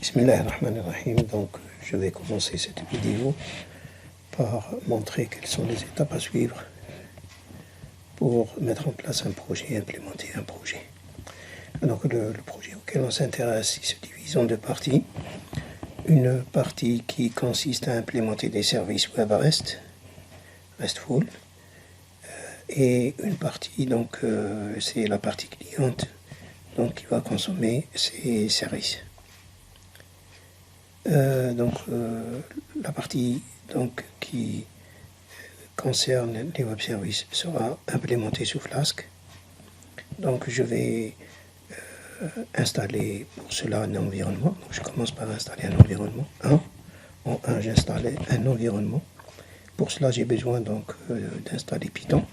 Bismillahirrahmanirrahim. Donc, je vais commencer cette vidéo par montrer quelles sont les étapes à suivre pour mettre en place un projet et implémenter un projet. Donc, le projet auquel on s'intéresse, il se divise en deux parties. Une partie qui consiste à implémenter des services web RESTful, et une partie, donc, c'est la partie cliente, donc, qui va consommer ces services. La partie donc, qui concerne les web services sera implémentée sous Flask. Donc je vais installer pour cela un environnement. Donc, je commence par installer un environnement. En 1, j'installe un environnement. Pour cela, j'ai besoin donc d'installer Python.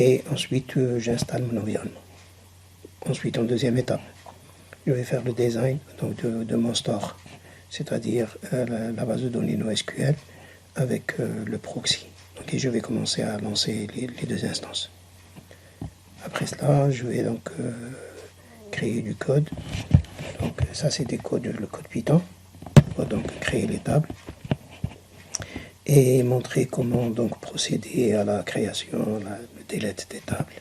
Et ensuite, j'installe mon environnement. Ensuite, en deuxième étape, je vais faire le design donc, de mon store, c'est-à-dire la base de données NoSQL avec le proxy. Donc, et je vais commencer à lancer les deux instances. Après cela, je vais donc créer du code. Donc, ça, c'est le code Python. On va donc créer les tables et montrer comment donc procéder à la création, le delete des tables.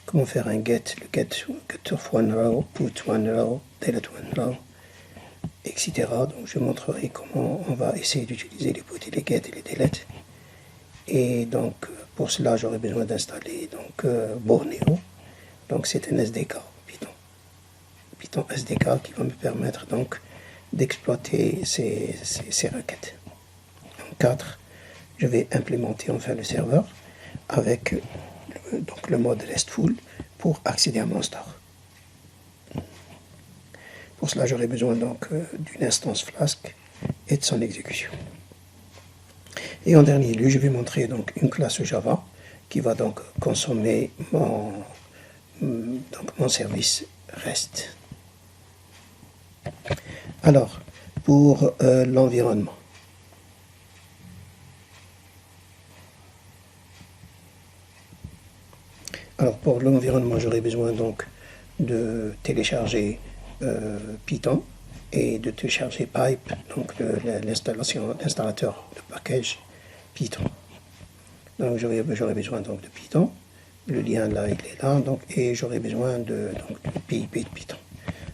Comment faire un get, le get of one row, put one row, delete one row, etc. Donc je montrerai comment on va essayer d'utiliser les put et les get et les delete. Et donc pour cela j'aurai besoin d'installer donc Borneo. Donc c'est un SDK Python SDK qui va me permettre donc d'exploiter ces requêtes. En 4, je vais implémenter enfin le serveur avec donc le mode RESTful pour accéder à mon store. Pour cela, j'aurai besoin donc d'une instance Flask et de son exécution. Et en dernier lieu, je vais montrer donc une classe Java qui va donc consommer mon service REST. Alors, pour l'environnement. Alors pour l'environnement, j'aurai besoin donc de télécharger Python et de télécharger Pipe, donc l'installateur de package Python. Donc j'aurai besoin donc de Python. Le lien là, il est là, donc, et j'aurai besoin du PIP de Python.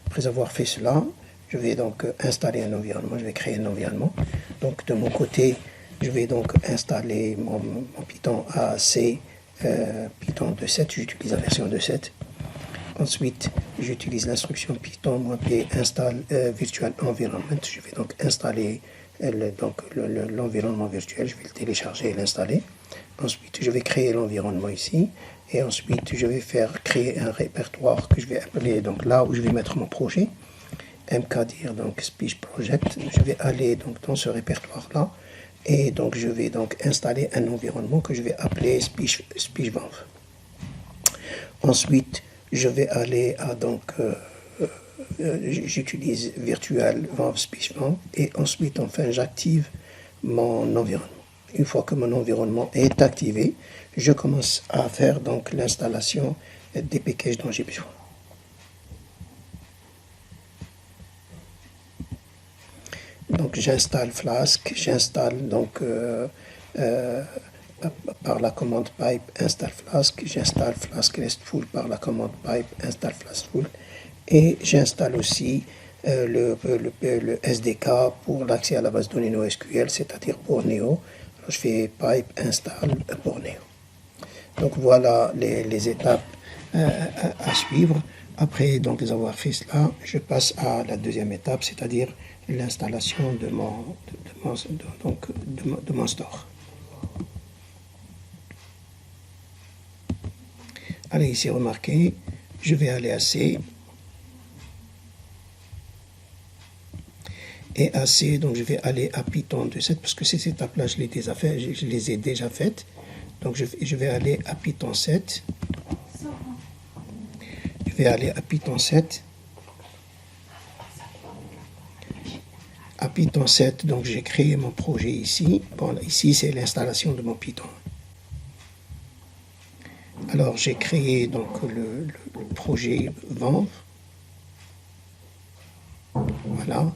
Après avoir fait cela, je vais donc installer un environnement, je vais créer un environnement. Donc de mon côté, je vais donc installer mon Python AAC Python 2.7, j'utilise la version 2.7. Ensuite, j'utilise l'instruction python-p install virtual environment. Je vais donc installer l'environnement virtuel, je vais le télécharger et l'installer. Ensuite, je vais créer l'environnement ici. Et ensuite, je vais créer un répertoire que je vais appeler donc là où je vais mettre mon projet. mkdir, donc speech project. Je vais aller donc dans ce répertoire-là. Et donc, je vais donc installer un environnement que je vais appeler SpeechVenv. Ensuite, je vais aller à donc, j'utilise virtual-venv SpeechVenv et ensuite, enfin, j'active mon environnement. Une fois que mon environnement est activé, je commence à faire donc l'installation des packages dont j'ai besoin. Donc j'installe Flask, j'installe donc par la commande pipe install Flask, j'installe Flask RESTful par la commande pipe install Flaskful et j'installe aussi le SDK pour l'accès à la base de données NoSQL, c'est-à-dire Borneo. Alors, je fais pipe install Borneo. Donc voilà les étapes à suivre. Après donc avoir fait cela, je passe à la deuxième étape, c'est-à-dire l'installation de mon store. Allez, ici, remarquez, je vais aller à C. Et à C, donc je vais aller à Python 2.7, parce que ces étapes-là, je les ai déjà faites. Donc je vais aller à Python 7. Je vais aller à Python 7. À Python 7, donc j'ai créé mon projet ici. Bon, ici, c'est l'installation de mon Python. Alors j'ai créé donc le projet Vanve, voilà,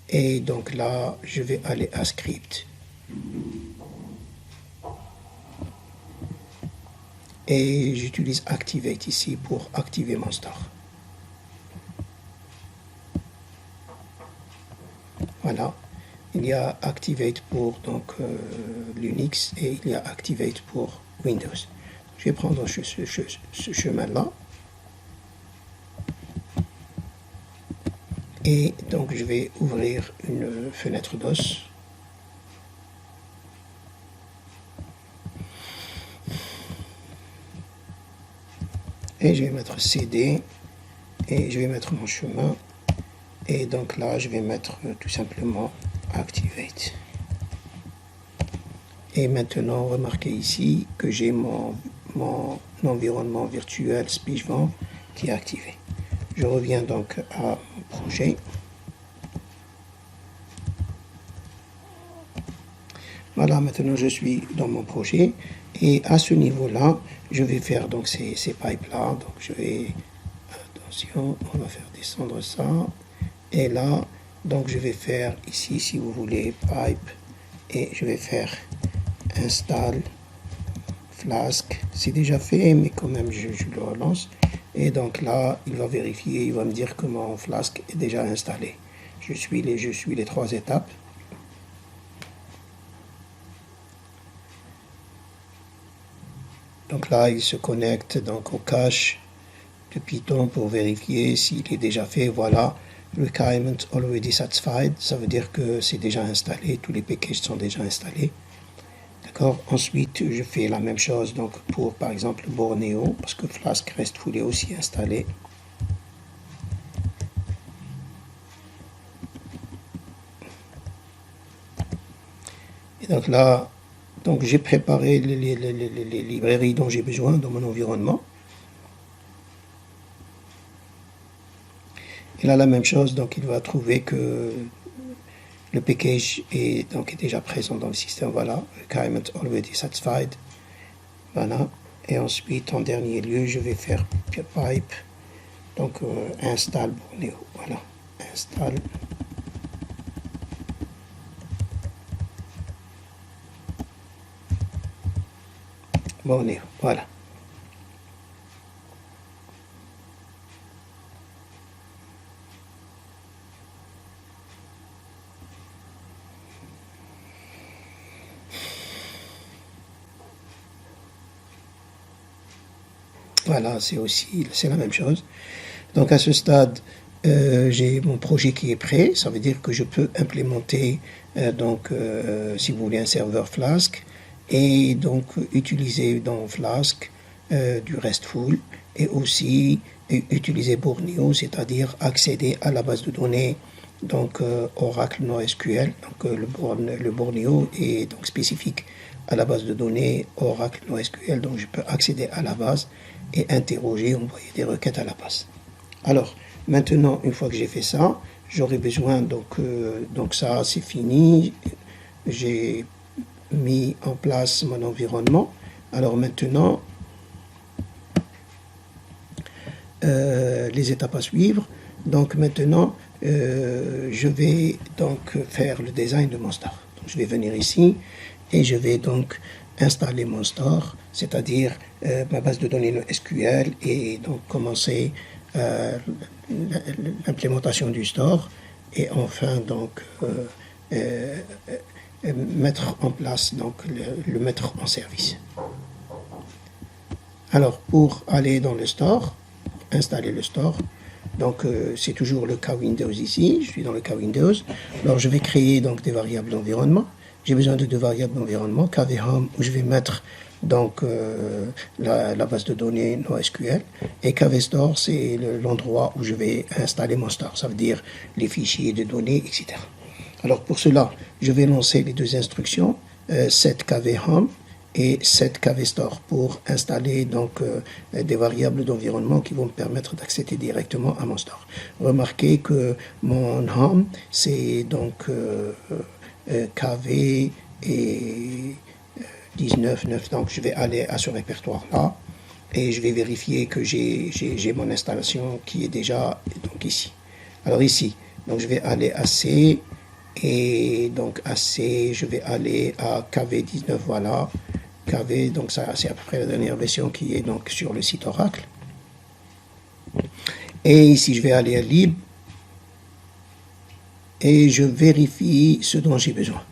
et donc là je vais aller à Script et j'utilise Activate ici pour activer mon store. Voilà, il y a Activate pour donc l'Unix et il y a Activate pour Windows. Je vais prendre ce chemin-là. Et donc je vais ouvrir une fenêtre DOS. Et je vais mettre CD et je vais mettre mon chemin. Et donc là, je vais mettre tout simplement Activate. Et maintenant, remarquez ici que j'ai mon environnement virtuel SpeechVanve qui est activé. Je reviens donc à mon projet. Voilà, maintenant je suis dans mon projet. Et à ce niveau-là, je vais faire donc ces pipes-là. Donc je vais, attention, on va faire descendre ça. Et là, donc je vais faire ici, si vous voulez, pipe. Et je vais faire install Flask. C'est déjà fait, mais quand même, je le relance. Et donc là, il va vérifier, il va me dire que mon Flask est déjà installé. Je suis les 3 étapes. Donc là, il se connecte donc au cache de Python pour vérifier s'il est déjà fait. Voilà, requirement already satisfied. Ça veut dire que c'est déjà installé, tous les packages sont déjà installés. D'accord. Ensuite, je fais la même chose donc pour par exemple Borneo, parce que Flask RESTful est aussi installé. Et donc là, donc j'ai préparé les librairies dont j'ai besoin dans mon environnement. Et là, la même chose, donc il va trouver que le package est donc déjà présent dans le système. Voilà, requirement already satisfied. Voilà. Et ensuite, en dernier lieu, je vais faire pipe, donc install Borneo. Voilà, install. Borneo, voilà. Voilà, c'est la même chose. Donc à ce stade, j'ai mon projet qui est prêt. Ça veut dire que je peux implémenter, si vous voulez, un serveur Flask et donc utiliser dans Flask du RESTful et aussi utiliser Borneo, c'est-à-dire accéder à la base de données donc Oracle NoSQL. Donc le Borneo est donc spécifique à la base de données Oracle NoSQL, donc je peux accéder à la base et interroger, envoyer des requêtes à la base. Alors, maintenant, une fois que j'ai fait ça, j'aurai besoin, donc ça c'est fini, j'ai mis en place mon environnement. Alors maintenant, les étapes à suivre. Donc maintenant, je vais donc faire le design de mon store. Donc, je vais venir ici et je vais donc installer mon store, c'est-à-dire ma base de données SQL et donc commencer l'implémentation du store et enfin donc mettre en place, donc le mettre en service. Alors pour aller dans le store, installer le store, donc c'est toujours le cas Windows ici, je suis dans le cas Windows. Alors je vais créer donc des variables d'environnement. J'ai besoin de 2 variables d'environnement, KVHome où je vais mettre donc la base de données NoSQL et KVStore c'est l'endroit où je vais installer mon store, ça veut dire les fichiers de données, etc. Alors pour cela, je vais lancer les 2 instructions, set KVHome et set KVStore pour installer donc des variables d'environnement qui vont me permettre d'accéder directement à mon store. Remarquez que mon home c'est donc KV et 19, 9. Donc je vais aller à ce répertoire-là et je vais vérifier que j'ai mon installation qui est déjà donc ici. Alors ici, donc je vais aller à C, et donc à C, je vais aller à KV19, voilà. KV, donc ça c'est à peu près la dernière version qui est donc sur le site Oracle. Et ici je vais aller à lib et je vérifie ce dont j'ai besoin.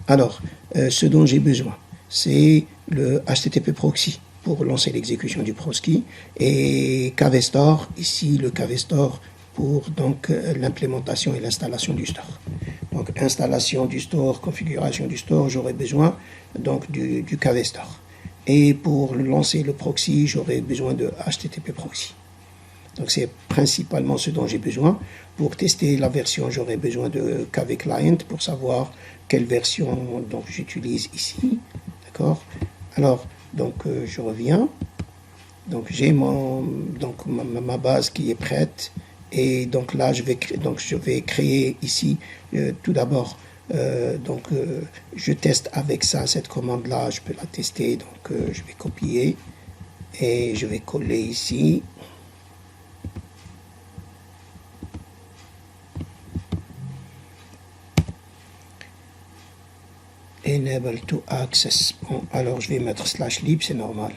Alors, ce dont j'ai besoin, c'est le HTTP proxy pour lancer l'exécution du proxy et KVStore, ici le KVStore pour donc l'implémentation et l'installation du store. Donc installation du store, configuration du store, j'aurai besoin donc du KVStore. Et pour lancer le proxy, j'aurai besoin de HTTP proxy. Donc c'est principalement ce dont j'ai besoin. Pour tester la version, j'aurai besoin de KV Client pour savoir quelle version donc j'utilise ici. D'accord? Alors, donc je reviens. Donc j'ai ma base qui est prête. Et donc là, je vais créer ici tout d'abord. Je teste avec ça, cette commande-là, je peux la tester. Donc je vais copier et je vais coller ici. Enable to access. Bon, alors je vais mettre /lib, c'est normal.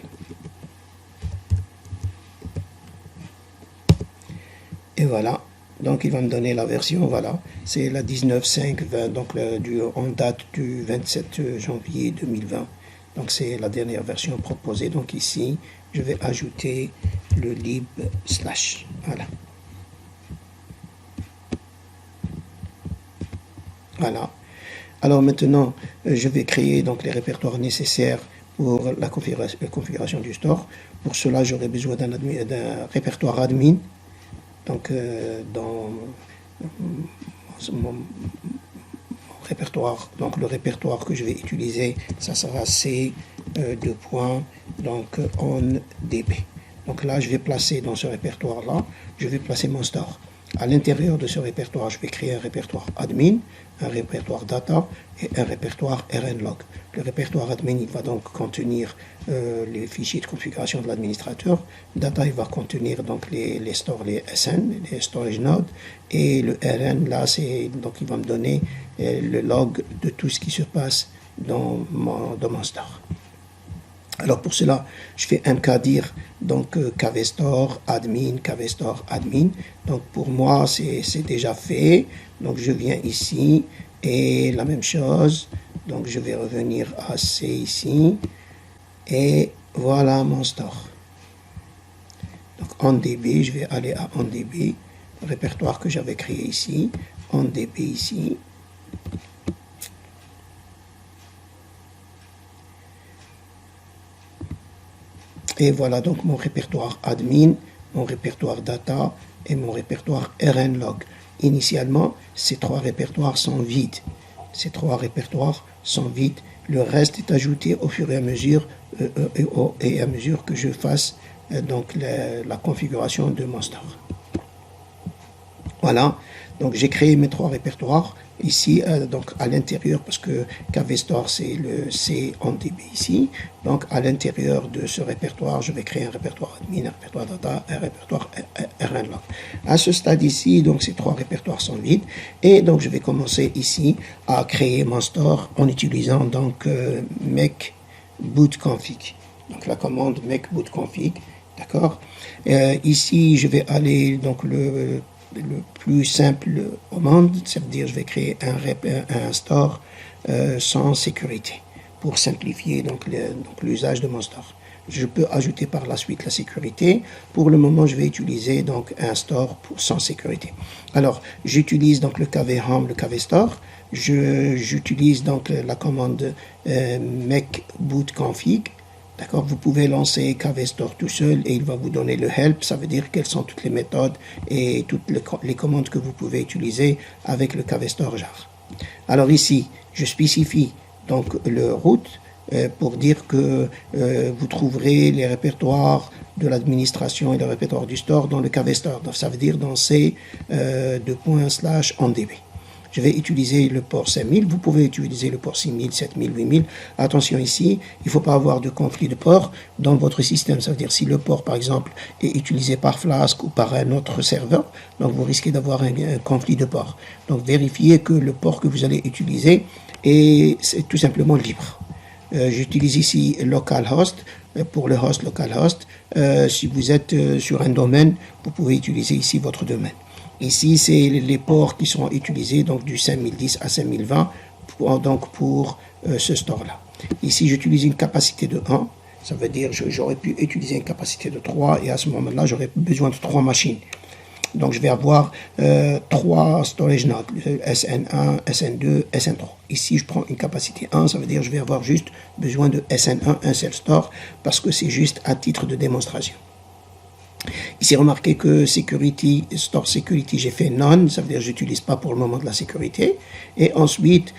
Et voilà. Donc il va me donner la version, voilà. C'est la 19.5.20, donc en date du 27 janvier 2020. Donc c'est la dernière version proposée. Donc ici, je vais ajouter le lib /. Voilà. Voilà. Alors maintenant, je vais créer donc les répertoires nécessaires pour la configuration du store. Pour cela, j'aurai besoin d'un répertoire admin. Donc dans mon répertoire, donc le répertoire que je vais utiliser, ça sera C donc on DB. Donc là, je vais placer dans ce répertoire-là, je vais placer mon store. À l'intérieur de ce répertoire, je vais créer un répertoire admin, un répertoire data et un répertoire rnlog. Le répertoire admin, il va donc contenir les fichiers de configuration de l'administrateur. Data, il va contenir donc les stores, les SN, les storage nodes. Et le rn, là, donc il va me donner le log de tout ce qui se passe dans mon store. Alors pour cela, je fais mkdir, donc kvstore admin, kvstore admin. Donc pour moi, c'est déjà fait. Donc je viens ici et la même chose. Donc je vais revenir à C ici. Et voilà mon store. Donc en DB, je vais aller à en DB, le répertoire que j'avais créé ici. En DB ici. Et voilà donc mon répertoire admin, mon répertoire data et mon répertoire rnlog. Initialement, ces trois répertoires sont vides. Ces trois répertoires sont vides. Le reste est ajouté au fur et à mesure que je fasse donc la configuration de mon store. Voilà, donc j'ai créé mes trois répertoires. Ici, donc à l'intérieur, parce que KVStore c'est en DB ici, donc à l'intérieur de ce répertoire, je vais créer un répertoire admin, un répertoire data, un répertoire rnlog. À ce stade ici, donc ces trois répertoires sont vides, et donc je vais commencer ici à créer mon store en utilisant donc make boot config. Donc la commande make boot config, d'accord. Ici, je vais aller donc le plus simple au monde, c'est-à-dire je vais créer un store sans sécurité pour simplifier donc l'usage de mon store. Je peux ajouter par la suite la sécurité. Pour le moment, je vais utiliser donc un store sans sécurité. Alors, j'utilise donc le KV-home, le KV-store. J'utilise donc la commande make boot config. D'accord, vous pouvez lancer KVStore tout seul et il va vous donner le help. Ça veut dire quelles sont toutes les méthodes et toutes les commandes que vous pouvez utiliser avec le KVStore jar. Alors ici, je spécifie donc le root pour dire que vous trouverez les répertoires de l'administration et le répertoire du store dans le KVStore. Donc ça veut dire dans C /ondb. je vais utiliser le port 5000. Vous pouvez utiliser le port 6000, 7000, 8000. Attention ici, il ne faut pas avoir de conflit de port dans votre système. Ça veut dire si le port, par exemple, est utilisé par Flask ou par un autre serveur, donc vous risquez d'avoir un conflit de port. Donc vérifiez que le port que vous allez utiliser est tout simplement libre. J'utilise ici localhost pour le host localhost. Si vous êtes sur un domaine, vous pouvez utiliser ici votre domaine. Ici, c'est les ports qui seront utilisés donc du 5010 à 5020 pour ce store-là. Ici, j'utilise une capacité de 1. Ça veut dire que j'aurais pu utiliser une capacité de 3 et à ce moment-là, j'aurais besoin de 3 machines. Donc, je vais avoir 3 storage nodes, SN1, SN2, SN3. Ici, je prends une capacité 1, ça veut dire que je vais avoir juste besoin de SN1, un seul store, parce que c'est juste à titre de démonstration. Ici, remarquez que Store Security, j'ai fait None, ça veut dire que je n'utilise pas pour le moment de la sécurité. Et ensuite,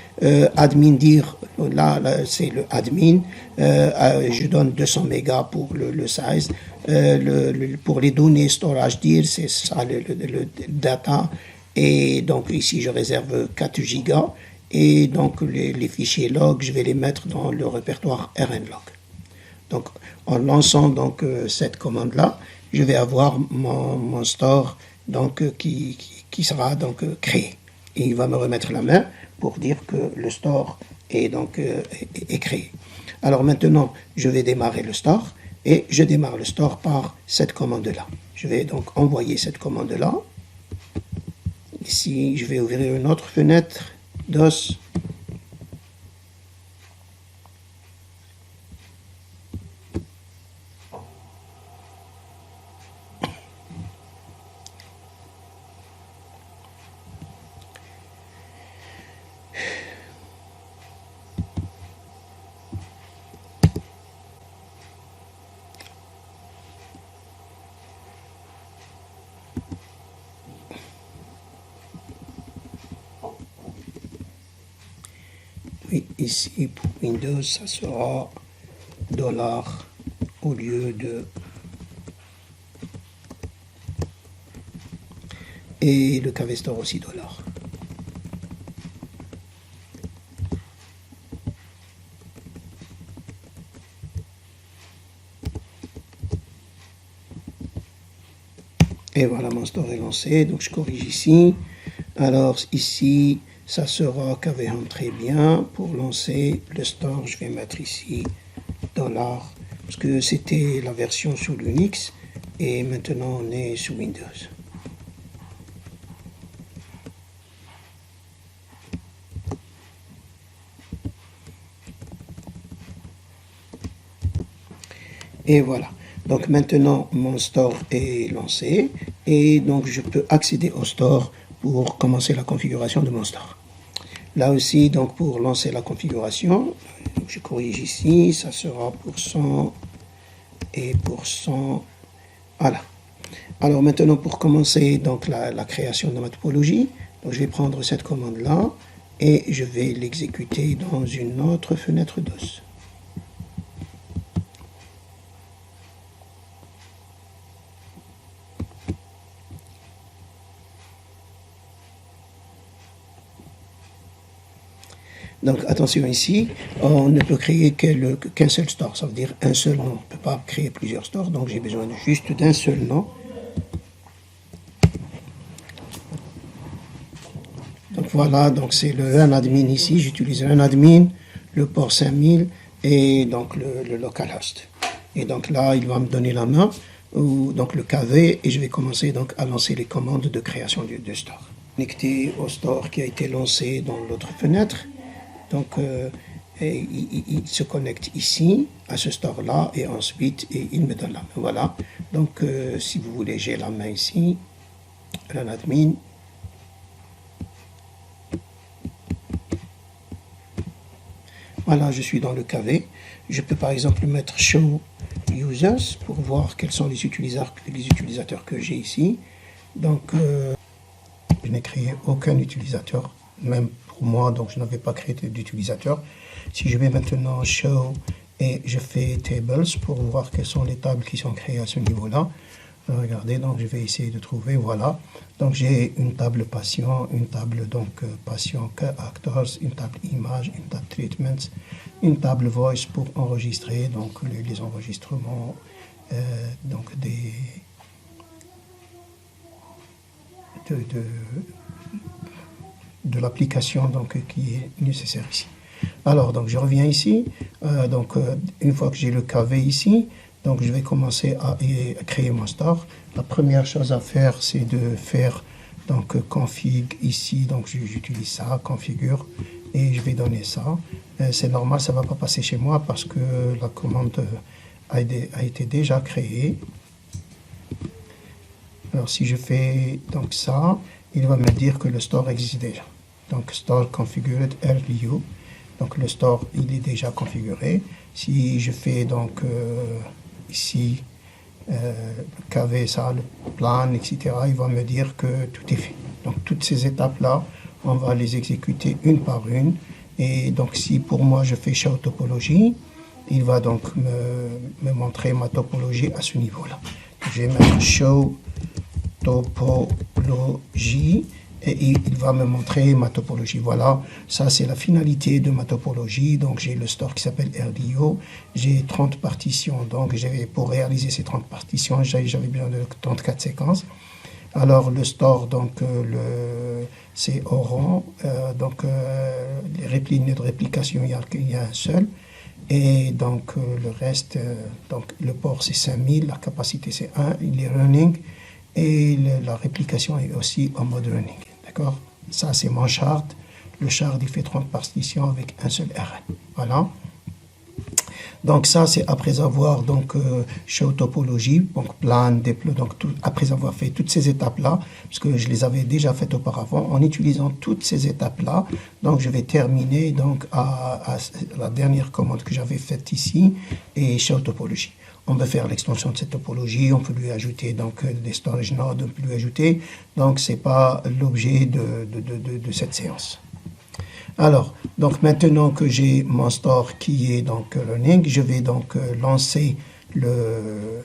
admin dir, là c'est le admin, je donne 200 mégas pour le size. Pour les données storage dir, c'est ça le data. Et donc ici, je réserve 4 gigas. Et donc les fichiers log, je vais les mettre dans le répertoire rnlog. Donc en lançant donc cette commande-là, je vais avoir mon store donc, qui sera donc créé. Et il va me remettre la main pour dire que le store est donc est créé. Alors maintenant, je vais démarrer le store et je démarre le store par cette commande-là. Je vais donc envoyer cette commande-là. Ici, je vais ouvrir une autre fenêtre DOS. Oui, ici pour Windows, ça sera $ au lieu de... Et le KV Store aussi $. Et voilà, mon store est lancé, donc je corrige ici. Alors ici, ça sera KV Home, très bien. Pour lancer le store, je vais mettre ici $, parce que c'était la version sous Linux, et maintenant on est sous Windows. Et voilà. Donc maintenant, mon store est lancé et donc je peux accéder au store pour commencer la configuration de mon store. Là aussi, donc pour lancer la configuration, je corrige ici, ça sera %, et %. Voilà. Alors maintenant, pour commencer donc la création de ma topologie, donc je vais prendre cette commande-là et je vais l'exécuter dans une autre fenêtre DOS. Donc attention ici, on ne peut créer qu'un seul store, ça veut dire un seul nom. On ne peut pas créer plusieurs stores, donc j'ai besoin juste d'un seul nom. Donc voilà, donc c'est le run admin ici, j'utilise run admin, le port 5000 et donc le localhost. Et donc là, il va me donner la main, donc le KV, et je vais commencer donc à lancer les commandes de création de store. Connecté au store qui a été lancé dans l'autre fenêtre. Donc, il se connecte ici, à ce store-là, et ensuite, il me donne la main. Voilà. Donc, si vous voulez, j'ai la main ici, run admin. Voilà, je suis dans le KV. Je peux par exemple mettre show users pour voir quels sont les utilisateurs que j'ai ici. Donc, je n'ai créé aucun utilisateur, même pour moi, donc je n'avais pas créé d'utilisateur. Si je vais maintenant show et je fais tables pour voir quelles sont les tables qui sont créées à ce niveau-là, Alors, regardez, donc je vais essayer de trouver, voilà. Donc j'ai une table patient, une table donc patient actors, une table image, une table treatments, une table voice pour enregistrer donc les enregistrements donc de l'application donc qui est nécessaire ici. Alors donc je reviens ici, une fois que j'ai le KV ici, donc je vais commencer à créer mon store. La première chose à faire, c'est de faire donc config ici, donc j'utilise ça, configure, et je vais donner ça. C'est normal, ça ne va pas passer chez moi parce que la commande a été déjà créée. Alors si je fais donc ça, il va me dire que le store existe déjà. Donc store configured RDU. Donc le store il est déjà configuré. Si je fais donc ici KV ça, le plan, etc., il va me dire que tout est fait. Donc toutes ces étapes là, on va les exécuter une par une. Et donc si pour moi je fais show topologie, il va donc me montrer ma topologie à ce niveau là. Je vais mettre show topologie et il va me montrer ma topologie. Voilà, ça c'est la finalité de ma topologie. Donc j'ai le store qui s'appelle RDO, j'ai 30 partitions, donc pour réaliser ces 30 partitions, j'avais besoin de 34 séquences. Alors le store, donc c'est au rang, les lignes de réplication, il y a un seul. Et donc le reste, donc le port c'est 5000, la capacité c'est 1, il est running. Et la réplication est aussi en mode running, d'accord? Ça, c'est mon shard. Le shard, il fait 30 partitions avec un seul RN. Voilà. Donc ça, c'est après avoir donc show topologie, donc plan, déploie, donc après avoir fait toutes ces étapes-là, parce que je les avais déjà faites auparavant, en utilisant toutes ces étapes-là, donc je vais terminer donc à la dernière commande que j'avais faite ici, et show topologie. On peut faire l'extension de cette topologie, on peut lui ajouter donc des storage nodes, on peut lui ajouter, donc c'est pas l'objet de cette séance. Alors, donc maintenant que j'ai mon store qui est donc running, je vais donc lancer le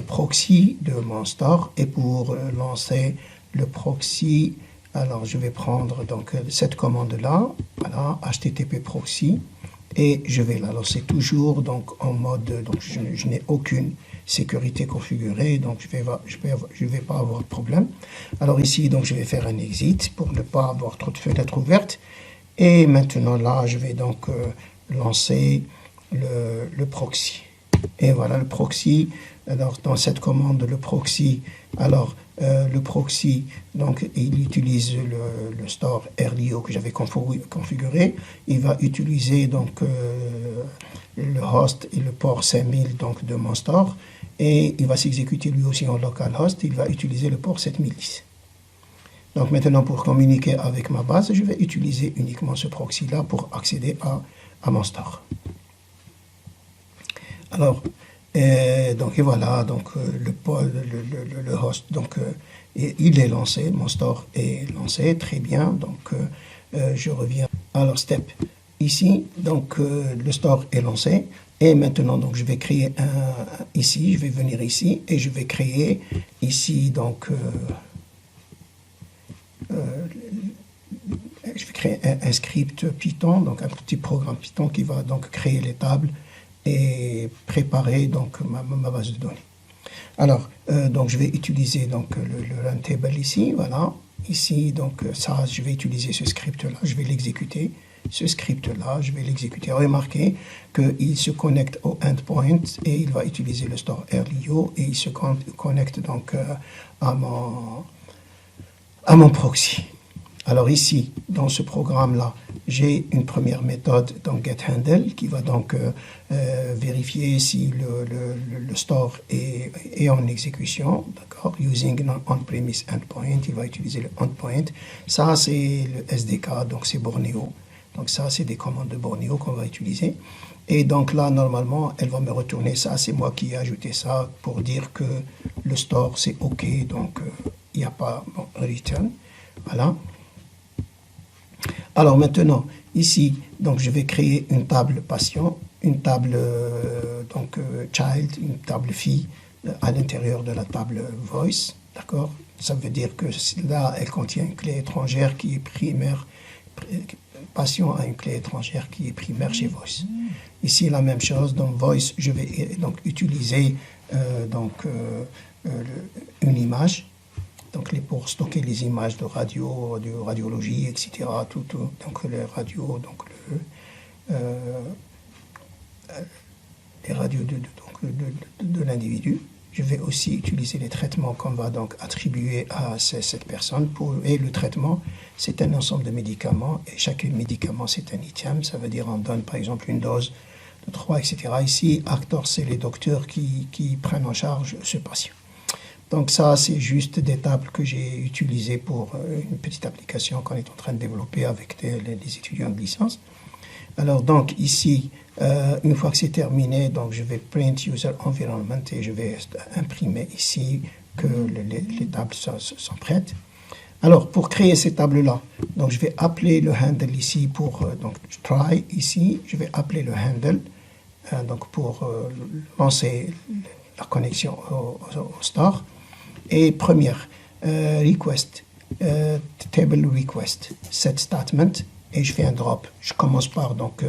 proxy de mon store, et pour lancer le proxy, alors je vais prendre donc cette commande là, voilà, HTTP proxy. Et je vais la lancer toujours donc en mode, donc je n'ai aucune sécurité configurée, donc je vais pas avoir de problème. Alors ici, donc je vais faire un exit pour ne pas avoir trop de fenêtres ouvertes. Et maintenant là, je vais donc lancer le proxy. Et voilà le proxy. Alors dans cette commande, le proxy, le proxy, donc il utilise le store RDO que j'avais configuré. Il va utiliser donc le host et le port 5000 donc de mon store, et il va s'exécuter lui aussi en localhost. Il va utiliser le port 7010. Donc maintenant, pour communiquer avec ma base, je vais utiliser uniquement ce proxy là pour accéder à mon store. Alors donc et voilà, donc le host, donc il est lancé, mon store est lancé, très bien. Donc je reviens. Alors step ici, donc le store est lancé, et maintenant donc je vais créer ici, je vais venir ici et je vais créer ici donc je vais créer un script Python, donc un petit programme Python qui va donc créer les tables et préparer donc ma base de données. Alors, donc je vais utiliser donc le run table ici, voilà. Ici, donc ça, je vais utiliser ce script-là, je vais l'exécuter. Ce script-là, je vais l'exécuter. Remarquez qu'il se connecte au endpoint et il va utiliser le store RDO, et il se connecte donc à mon proxy. Alors ici, dans ce programme-là, j'ai une première méthode, donc getHandle, qui va donc vérifier si le store est en exécution, d'accord, using on-premise endpoint. Il va utiliser le endpoint. Ça, c'est le SDK, donc c'est Borneo. Donc ça, c'est des commandes de Borneo qu'on va utiliser. Et donc là, normalement, elle va me retourner ça. C'est moi qui ai ajouté ça pour dire que le store, c'est OK. Donc, il n'y a pas return. Voilà. Alors maintenant, ici, donc je vais créer une table patient, une table child, une table fille, à l'intérieur de la table voice, d'accord? Ça veut dire que là, elle contient une clé étrangère qui est primaire. Patient a une clé étrangère qui est primaire chez voice. Ici, la même chose. Dans voice, je vais donc utiliser une image. Donc, pour stocker les images de radio, de radiologie, etc. Donc, les radios, donc les radios de l'individu. Je vais aussi utiliser les traitements qu'on va donc attribuer à cette personne. Et le traitement, c'est un ensemble de médicaments. Et chaque médicament, c'est un item. Ça veut dire on donne par exemple une dose de 3, etc. Ici, acteurs, c'est les docteurs qui prennent en charge ce patient. Donc ça, c'est juste des tables que j'ai utilisées pour une petite application qu'on est en train de développer avec les étudiants de licence. Alors donc ici, une fois que c'est terminé, donc je vais print user environment et je vais imprimer ici que les tables sont prêtes. Alors pour créer ces tables-là, donc je vais appeler le handle ici pour donc try ici, je vais appeler le handle donc pour lancer la connexion au store. Et première request table request set statement. Et je fais un drop. Je commence par donc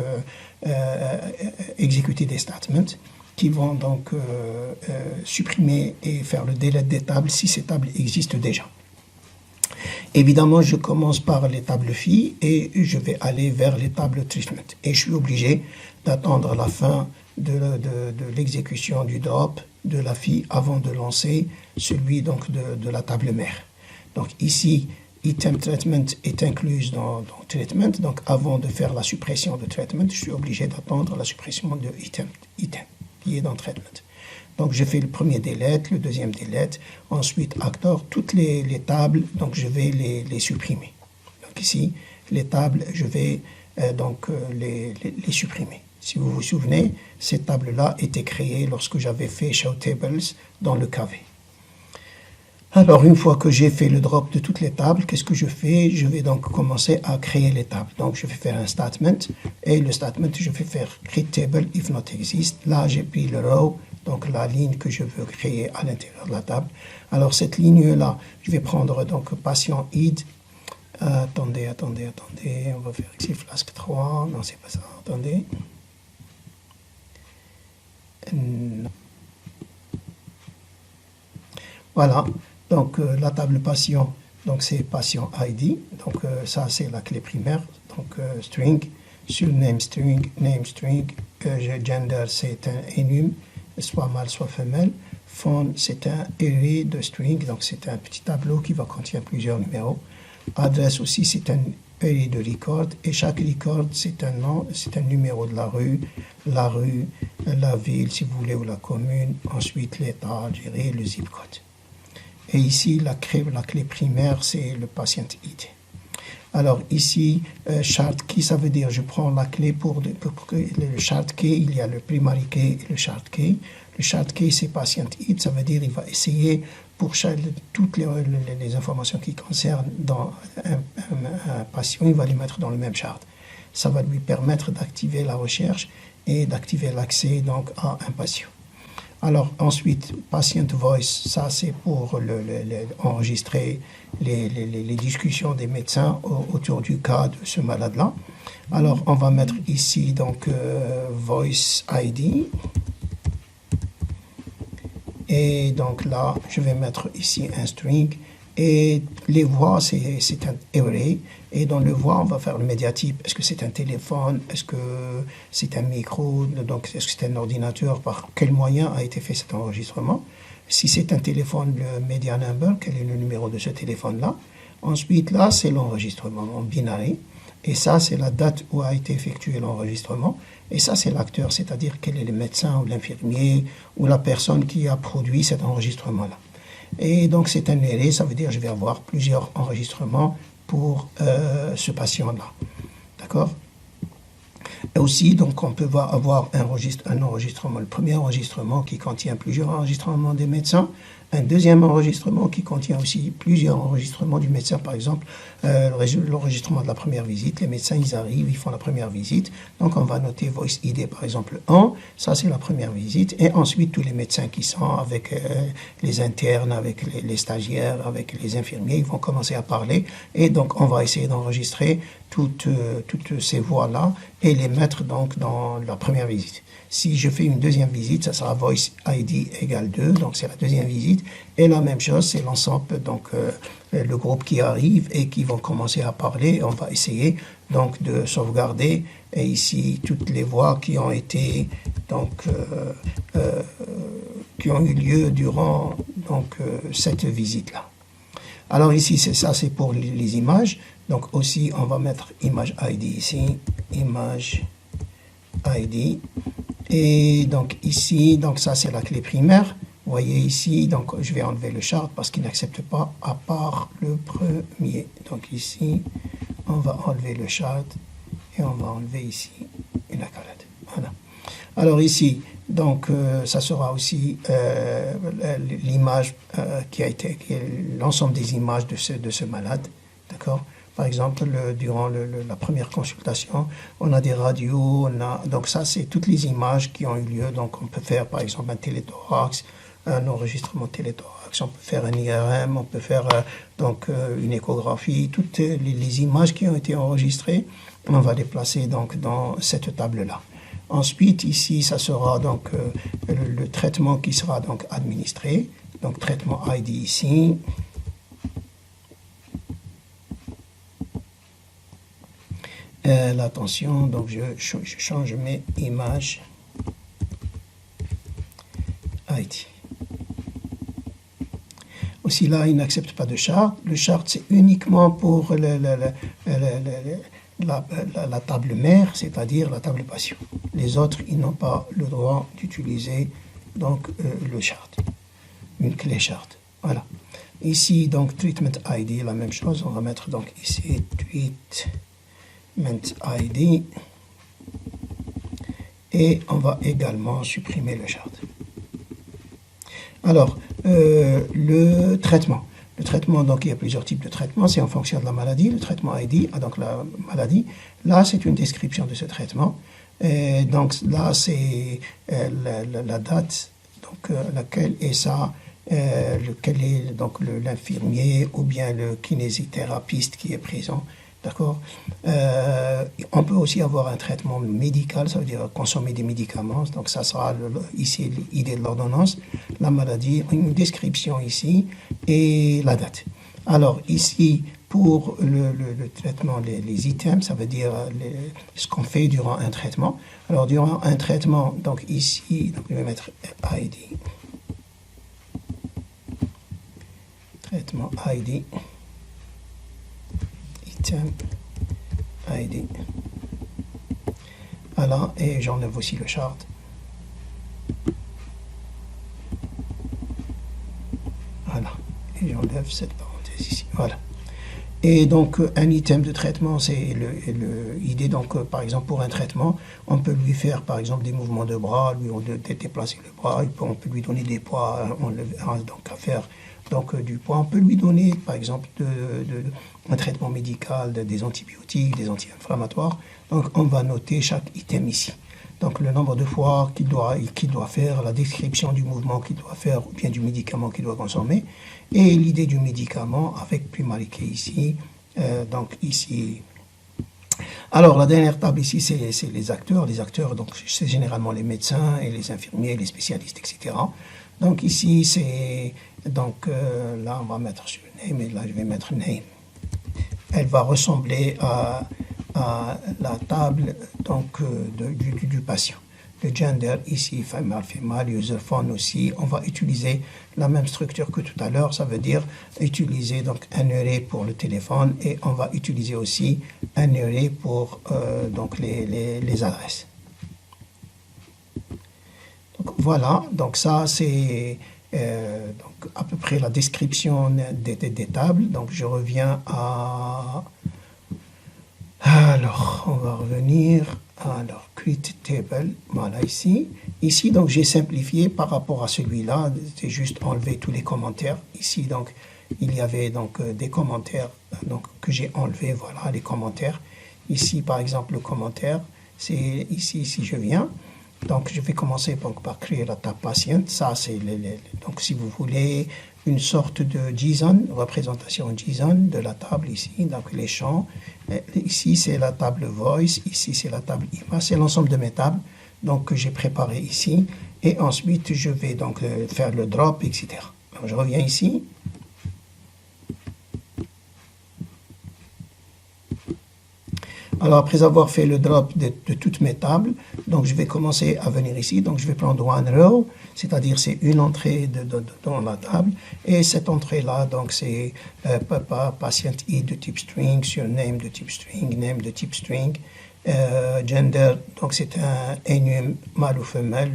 exécuter des statements qui vont donc supprimer et faire le delete des tables si ces tables existent déjà. Évidemment, je commence par les tables filles et je vais aller vers les tables treatment. Et je suis obligé d'attendre la fin de l'exécution du drop de la fille avant de lancer celui donc de la table mère. Donc ici, item treatment est incluse dans treatment, donc avant de faire la suppression de treatment, je suis obligé d'attendre la suppression de item qui est dans treatment. Donc je fais le premier delete, le deuxième delete, ensuite actor, toutes les tables, donc je vais les supprimer. Donc ici, les tables, je vais les supprimer. Si vous vous souvenez, ces tables-là étaient créées lorsque j'avais fait show tables dans le KV. Alors, une fois que j'ai fait le drop de toutes les tables, qu'est-ce que je fais? Je vais donc commencer à créer les tables. Donc, je vais faire un statement. Et le statement, je vais faire create table if not exist. Là, j'ai pris le row, donc la ligne que je veux créer à l'intérieur de la table. Alors, cette ligne-là, je vais prendre donc patient id. Attendez. On va faire ici Flask 3. Non, c'est pas ça. Attendez. Non. Voilà. Donc, la table patient, donc c'est patient ID. Donc, ça, c'est la clé primaire. Donc, string, surname string, name string, gender, c'est un enum, soit mâle, soit femelle. Phone, c'est un array de string. Donc, c'est un petit tableau qui va contenir plusieurs numéros. Adresse aussi, c'est un array de record. Et chaque record, c'est un nom, c'est un numéro de la rue, la ville, si vous voulez, ou la commune. Ensuite, l'état, le zip code. Et ici, la clé primaire, c'est le patient ID. Alors ici, shard key, ça veut dire je prends la clé pour le shard key, il y a le primary key et le shard key. Le shard key, c'est patient ID, ça veut dire il va essayer pour toutes les informations qui concernent dans un patient, il va les mettre dans le même shard. Ça va lui permettre d'activer la recherche et d'activer l'accès donc à un patient. Alors ensuite, patient voice, ça c'est pour enregistrer les discussions des médecins autour du cas de ce malade-là. Alors on va mettre ici donc voice ID. Et donc là, je vais mettre ici un string. Et les voix, c'est un array. Et dans le voix, on va faire le médiatype. Est-ce que c'est un téléphone? Est-ce que c'est un micro? Donc, est-ce que c'est un ordinateur? Par quel moyen a été fait cet enregistrement? Si c'est un téléphone, le media number, quel est le numéro de ce téléphone-là? Ensuite, là, c'est l'enregistrement en binary. Et ça, c'est la date où a été effectué l'enregistrement. Et ça, c'est l'acteur, c'est-à-dire quel est le médecin ou l'infirmier ou la personne qui a produit cet enregistrement-là. Et donc, c'est un array, ça veut dire que je vais avoir plusieurs enregistrements pour ce patient-là. D'accord? Et aussi, donc, on peut avoir un enregistrement, le premier enregistrement qui contient plusieurs enregistrements des médecins, un deuxième enregistrement qui contient aussi plusieurs enregistrements du médecin, par exemple, l'enregistrement de la première visite, les médecins, ils arrivent, ils font la première visite, donc on va noter Voice ID, par exemple, 1, ça c'est la première visite, et ensuite tous les médecins qui sont avec les internes, avec les stagiaires, avec les infirmiers, ils vont commencer à parler, et donc on va essayer d'enregistrer toutes ces voix-là et les mettre donc dans la première visite. Si je fais une deuxième visite, ça sera Voice ID égale 2, donc c'est la deuxième visite. Et la même chose, c'est l'ensemble, donc le groupe qui arrive et qui vont commencer à parler. On va essayer donc de sauvegarder et ici toutes les voix qui ont été donc qui ont eu lieu durant donc cette visite-là. Alors ici, c'est pour les images. Donc aussi, on va mettre Image ID ici, Image ID. Et donc ici, donc ça c'est la clé primaire. Vous voyez ici, donc je vais enlever le chart parce qu'il n'accepte pas à part le premier. Donc ici, on va enlever le chart et on va enlever ici une accolade. Voilà. Alors ici, donc ça sera aussi l'image qui est l'ensemble des images de ce malade, d'accord? Par exemple, durant la première consultation, on a des radios, donc ça c'est toutes les images qui ont eu lieu. Donc on peut faire par exemple un téléthorax, un enregistrement téléthorax, on peut faire un IRM, on peut faire donc une échographie, toutes les images qui ont été enregistrées, on va les placer donc dans cette table-là. Ensuite, ici, ça sera donc le traitement qui sera donc administré. Donc, traitement ID ici. L'attention, donc je change mes images ID. Aussi là, il n'accepte pas de chart. Le chart, c'est uniquement pour la table mère, c'est-à-dire la table patient. Les autres, ils n'ont pas le droit d'utiliser donc le chart, une clé chart. Voilà. Ici, donc, Treatment ID, la même chose. On va mettre donc ici Treatment ID. Et on va également supprimer le chart. Alors, le traitement. Le traitement, donc il y a plusieurs types de traitements, c'est en fonction de la maladie. Le traitement ID, donc la maladie, là c'est une description de ce traitement. Et donc là c'est la date, donc laquelle est ça, lequel est donc l'infirmier ou bien le kinésithérapeute qui est présent. D'accord. On peut aussi avoir un traitement médical, ça veut dire consommer des médicaments. Donc ça sera ici l'idée de l'ordonnance, la maladie, une description ici et la date. Alors ici, pour le traitement, les items, ça veut dire ce qu'on fait durant un traitement. Alors durant un traitement, donc ici, donc je vais mettre ID. Traitement ID. ID. Voilà, et j'enlève aussi le chart. Voilà, et j'enlève cette parenthèse ici. Voilà. Et donc, un item de traitement, c'est l'idée. Donc, par exemple, pour un traitement, on peut lui faire, par exemple, des mouvements de bras, lui déplacer le bras, on peut lui donner des poids, donc à faire donc du poids. On peut lui donner, par exemple, un traitement médical, des antibiotiques, des anti-inflammatoires. Donc, on va noter chaque item ici. Donc, le nombre de fois qu'il doit faire, la description du mouvement qu'il doit faire ou bien du médicament qu'il doit consommer. Et l'idée du médicament avec plus marqué ici. Donc, ici. Alors, la dernière table ici, c'est les acteurs. Les acteurs, donc, c'est généralement les médecins et les infirmiers, les spécialistes, etc. Donc, ici, c'est... Donc, là, on va mettre sur name et là, je vais mettre name. Elle va ressembler à la table donc, du patient. Le gender, ici, female, user phone aussi. On va utiliser la même structure que tout à l'heure. Ça veut dire utiliser donc, un array pour le téléphone et on va utiliser aussi un array pour donc, les adresses. Donc, voilà, donc ça c'est donc à peu près la description des tables. Donc je reviens à... Alors, on va revenir Alors, create table, voilà ici. Ici, donc, j'ai simplifié par rapport à celui-là. C'est juste enlever tous les commentaires. Ici, donc, il y avait donc des commentaires donc, que j'ai enlevés. Voilà, les commentaires. Ici, par exemple, le commentaire, c'est ici, si je viens. Donc, je vais commencer donc, par créer la table patient. Ça, c'est donc, si vous voulez, une sorte de JSON, représentation JSON de la table ici, donc les champs. Ici, c'est la table voice. Ici, c'est la table image. C'est l'ensemble de mes tables donc, que j'ai préparé ici. Et ensuite, je vais donc faire le drop, etc. Donc, je reviens ici. Alors, après avoir fait le drop de toutes mes tables, donc je vais commencer à venir ici. Donc, je vais prendre one row, c'est-à-dire c'est une entrée dans la table. Et cette entrée-là, donc c'est patient id de type string, surname de type string, name de type string, gender, donc c'est un enum mâle ou femelle,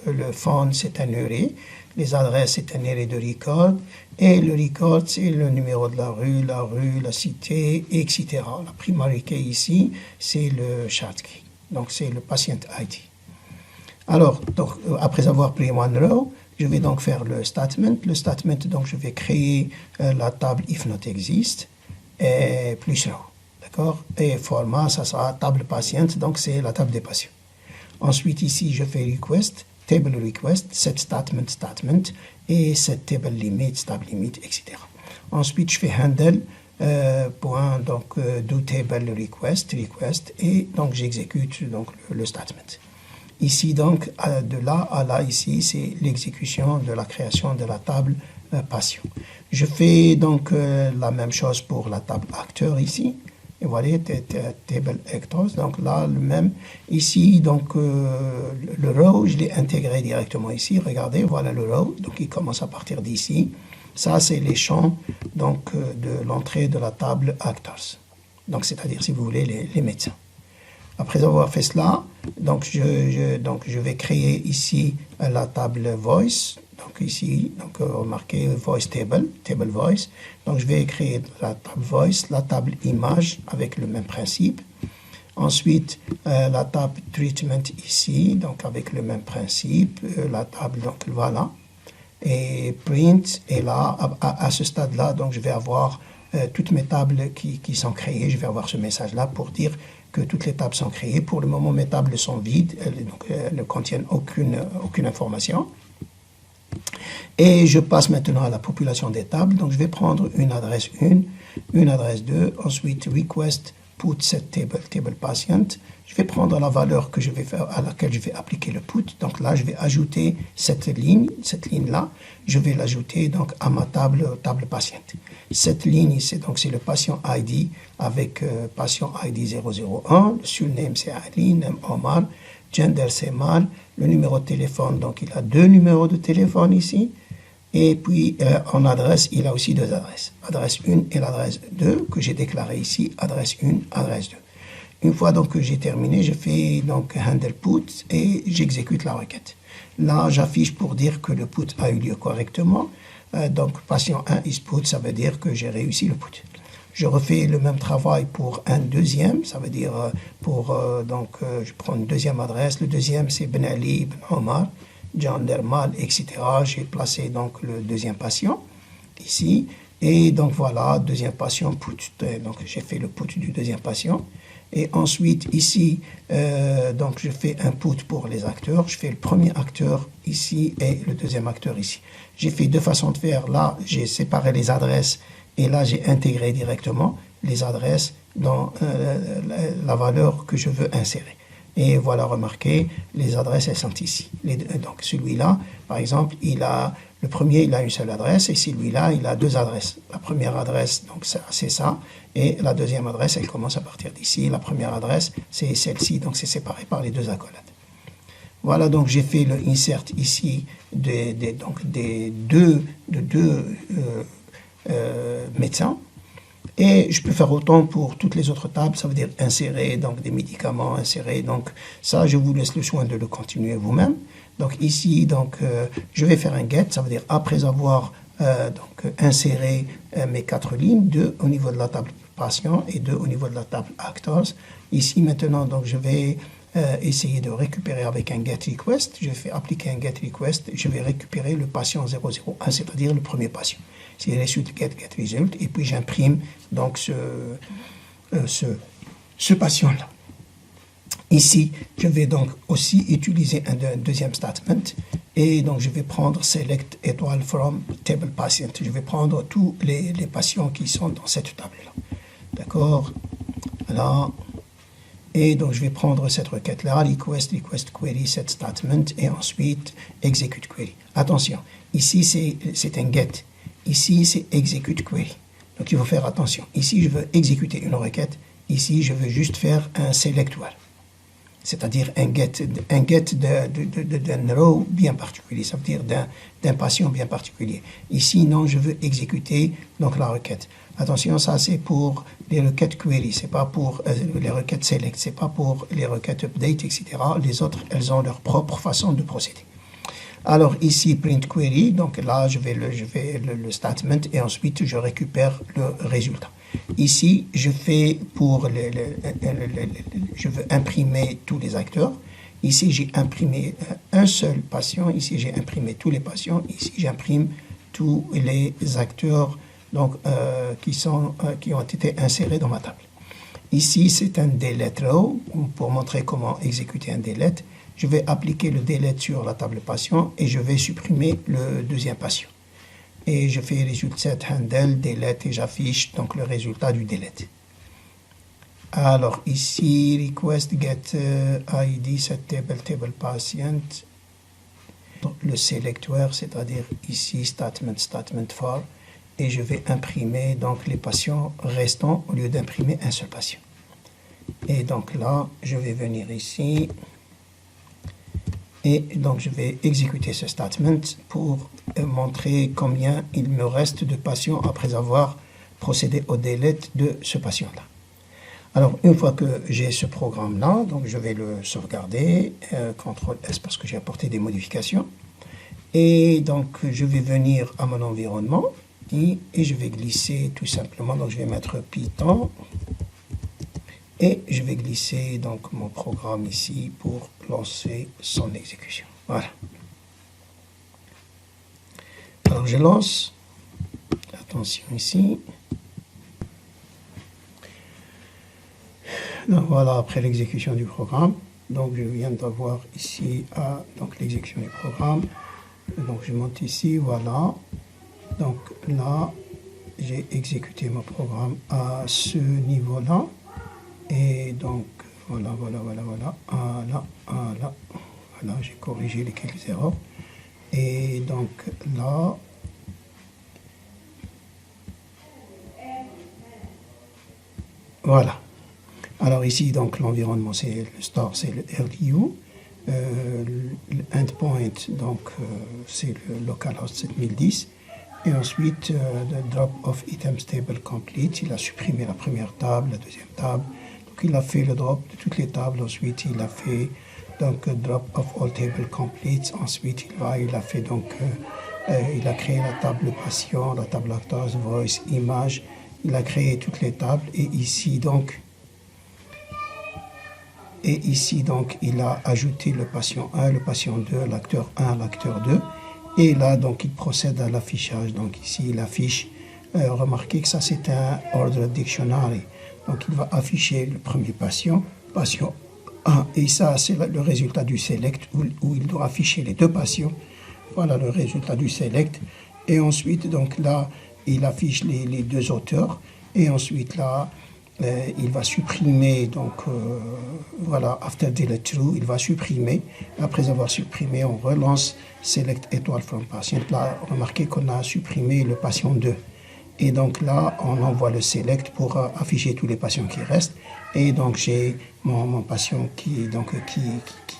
le font c'est un array, les adresses c'est un array de record, et le record c'est le numéro de la rue, la cité, etc. La primary key ici c'est le shard key, donc c'est le patient ID. Alors, donc, après avoir pris one row, je vais donc faire le statement. Le statement, donc je vais créer la table if not exist, et plus row. D'accord? Et format, ça sera table patient, donc c'est la table des patients. Ensuite, ici, je fais request, table request, set statement, et set table limit, table limit, etc. Ensuite, je fais handle, point, donc do table request, et donc j'exécute donc le statement. Ici, donc, de là à là, ici, c'est l'exécution de la création de la table patient. Je fais donc la même chose pour la table acteur ici. Et voilà, table actors. Donc là, le même. Ici, donc, le row, je l'ai intégré directement ici. Regardez, voilà le row. Donc, il commence à partir d'ici. Ça, c'est les champs donc, de l'entrée de la table actors. Donc, c'est-à-dire, si vous voulez, les médecins. Après avoir fait cela, donc je vais créer ici la table voice. Donc ici, donc remarquez voice table voice. Donc je vais créer la table voice, la table image avec le même principe. Ensuite, la table treatment ici, donc avec le même principe. La table, donc voilà. Et print, et là, à ce stade-là, donc je vais avoir toutes mes tables qui sont créées. Je vais avoir ce message-là pour dire que toutes les tables sont créées. Pour le moment, mes tables sont vides, elles ne contiennent aucune information. Et je passe maintenant à la population des tables. Donc, je vais prendre une adresse 1, une adresse 2, ensuite request put set table patient. Je vais prendre la valeur que je vais faire, à laquelle je vais appliquer le put. Donc là, je vais ajouter cette ligne-là, je vais l'ajouter donc à ma table patient. Cette ligne, c'est le patient ID avec patient ID 001, le surname c'est Ali, name Omar, gender c'est mâle, le numéro de téléphone, donc il a 2 numéros de téléphone ici, et puis en adresse, il a aussi 2 adresses, adresse 1 et l'adresse 2 que j'ai déclaré ici, adresse 1, adresse 2. Une fois donc que j'ai terminé, je fais donc handle put et j'exécute la requête. Là, j'affiche pour dire que le put a eu lieu correctement. Donc, patient 1 is put, ça veut dire que j'ai réussi le put. Je refais le même travail pour un deuxième, ça veut dire je prends une deuxième adresse. Le deuxième, c'est Ben Ali, Ben Omar, gender mâle, etc. J'ai placé donc le deuxième patient ici. Et donc voilà, deuxième patient, put. Donc j'ai fait le put du deuxième patient. Et ensuite, ici, donc je fais un put pour les acteurs. Je fais le premier acteur ici et le deuxième acteur ici. J'ai fait 2 façons de faire. Là, j'ai séparé les adresses et là, j'ai intégré directement les adresses dans la valeur que je veux insérer. Et voilà, remarquez, les adresses, elles sont ici. Donc celui-là, par exemple, le premier, il a une seule adresse, et celui-là, il a 2 adresses. La première adresse, donc c'est ça, et la deuxième adresse, elle commence à partir d'ici. La première adresse, c'est celle-ci, donc c'est séparé par les 2 accolades. Voilà, donc j'ai fait le insert ici des deux médecins. Et je peux faire autant pour toutes les autres tables, ça veut dire insérer donc des médicaments, insérer. Donc ça, je vous laisse le soin de le continuer vous-même. Donc ici, je vais faire un get, ça veut dire après avoir inséré mes 4 lignes, 2 au niveau de la table patient et 2 au niveau de la table actors. Ici maintenant, donc je vais essayer de récupérer avec un get request. Je fais appliquer un get request, je vais récupérer le patient 001, c'est-à-dire le premier patient. C'est la suite get result, et puis j'imprime donc ce patient-là. Ici, je vais donc aussi utiliser un deuxième statement, et donc je vais prendre select étoile from table patient. Je vais prendre tous les patients qui sont dans cette table-là. D'accord? Voilà. Et donc je vais prendre cette requête-là, request query, set statement, et ensuite execute query. Attention, ici c'est un get, ici c'est execute query. Donc il faut faire attention. Ici je veux exécuter une requête, ici je veux juste faire un select where. C'est-à-dire un get d'un row bien particulier, ça veut dire d'un patient bien particulier. Ici, non, je veux exécuter donc la requête. Attention, ça c'est pour les requêtes query, c'est pas pour les requêtes select, c'est pas pour les requêtes update, etc. Les autres, elles ont leur propre façon de procéder. Alors ici, print query, donc là je vais le statement, et ensuite je récupère le résultat. Ici, je fais je veux imprimer tous les acteurs. Ici, j'ai imprimé un seul patient. Ici, j'ai imprimé tous les patients. Ici, j'imprime tous les acteurs donc, qui ont été insérés dans ma table. Ici, c'est un delete row pour montrer comment exécuter un delete. Je vais appliquer le delete sur la table patient et je vais supprimer le deuxième patient. Et je fais result set handle, delete, et j'affiche donc le résultat du delete. Alors ici, request get ID set table patient. Le selector, c'est-à-dire ici statement for, et je vais imprimer donc les patients restants au lieu d'imprimer un seul patient. Et donc là, je vais venir ici. Et donc, je vais exécuter ce statement pour montrer combien il me reste de patients après avoir procédé au delete de ce patient-là. Alors, une fois que j'ai ce programme-là, donc je vais le sauvegarder, CTRL-S parce que j'ai apporté des modifications. Et donc, je vais venir à mon environnement et je vais glisser tout simplement. Donc, je vais mettre Python. Et je vais glisser donc mon programme ici pour lancer son exécution. Voilà. Alors je lance. Attention ici. Donc voilà, après l'exécution du programme. Donc je viens d'avoir ici donc l'exécution du programme. Donc je monte ici, voilà. Donc là, j'ai exécuté mon programme à ce niveau-là. Et donc, voilà, j'ai corrigé les quelques erreurs. Et donc là, voilà. Alors ici, donc l'environnement, c'est le store, c'est le RDU. Le endpoint, donc c'est le localhost 7010. Et ensuite, le drop of items table complete. Il a supprimé la première table, la deuxième table. Il a fait le drop de toutes les tables, ensuite il a fait donc drop of all table complete, ensuite il a fait donc il a créé la table patient, la table actors, voice, image, il a créé toutes les tables et ici donc il a ajouté le patient 1, le patient 2, l'acteur 1, l'acteur 2 et là donc il procède à l'affichage, donc ici il affiche, remarquez que ça c'est un order dictionary. Donc, il va afficher le premier patient 1. Et ça, c'est le résultat du select où il doit afficher les deux patients. Voilà le résultat du select. Et ensuite, donc là, il affiche les deux auteurs. Et ensuite, là, il va supprimer, donc voilà, after delete true, il va supprimer. Après avoir supprimé, on relance select étoile from patient. Là, remarquez qu'on a supprimé le patient 2. Et donc là, on envoie le select pour afficher tous les patients qui restent. Et donc j'ai mon patient qui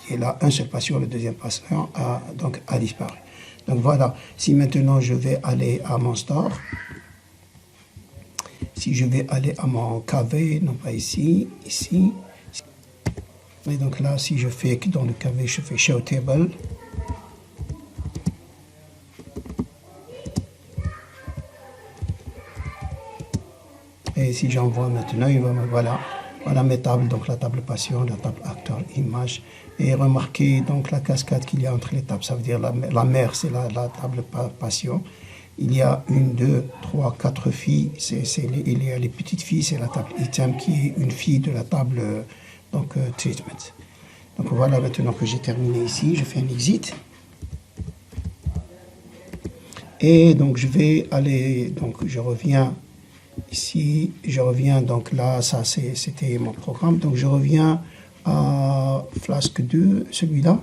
est là, un seul patient, le deuxième patient a disparu. Donc voilà, si maintenant je vais aller à mon store, si je vais aller à mon KV, non pas ici, ici. Et donc là, si je fais dans le KV, je fais show table. Et si j'envoie maintenant, il va me voilà, Voilà mes tables, donc la table passion, la table acteur, image. Et remarquez donc la cascade qu'il y a entre les tables. Ça veut dire la mère, c'est la table passion. Il y a 1, 2, 3, 4 filles. Il y a les petites filles, c'est la table item qui est une fille de la table treatment. Donc voilà, maintenant que j'ai terminé ici, je fais un exit. Et donc je vais aller, donc je reviens ici, je reviens, donc là, ça c'était mon programme. Donc je reviens à Flask 2, celui-là.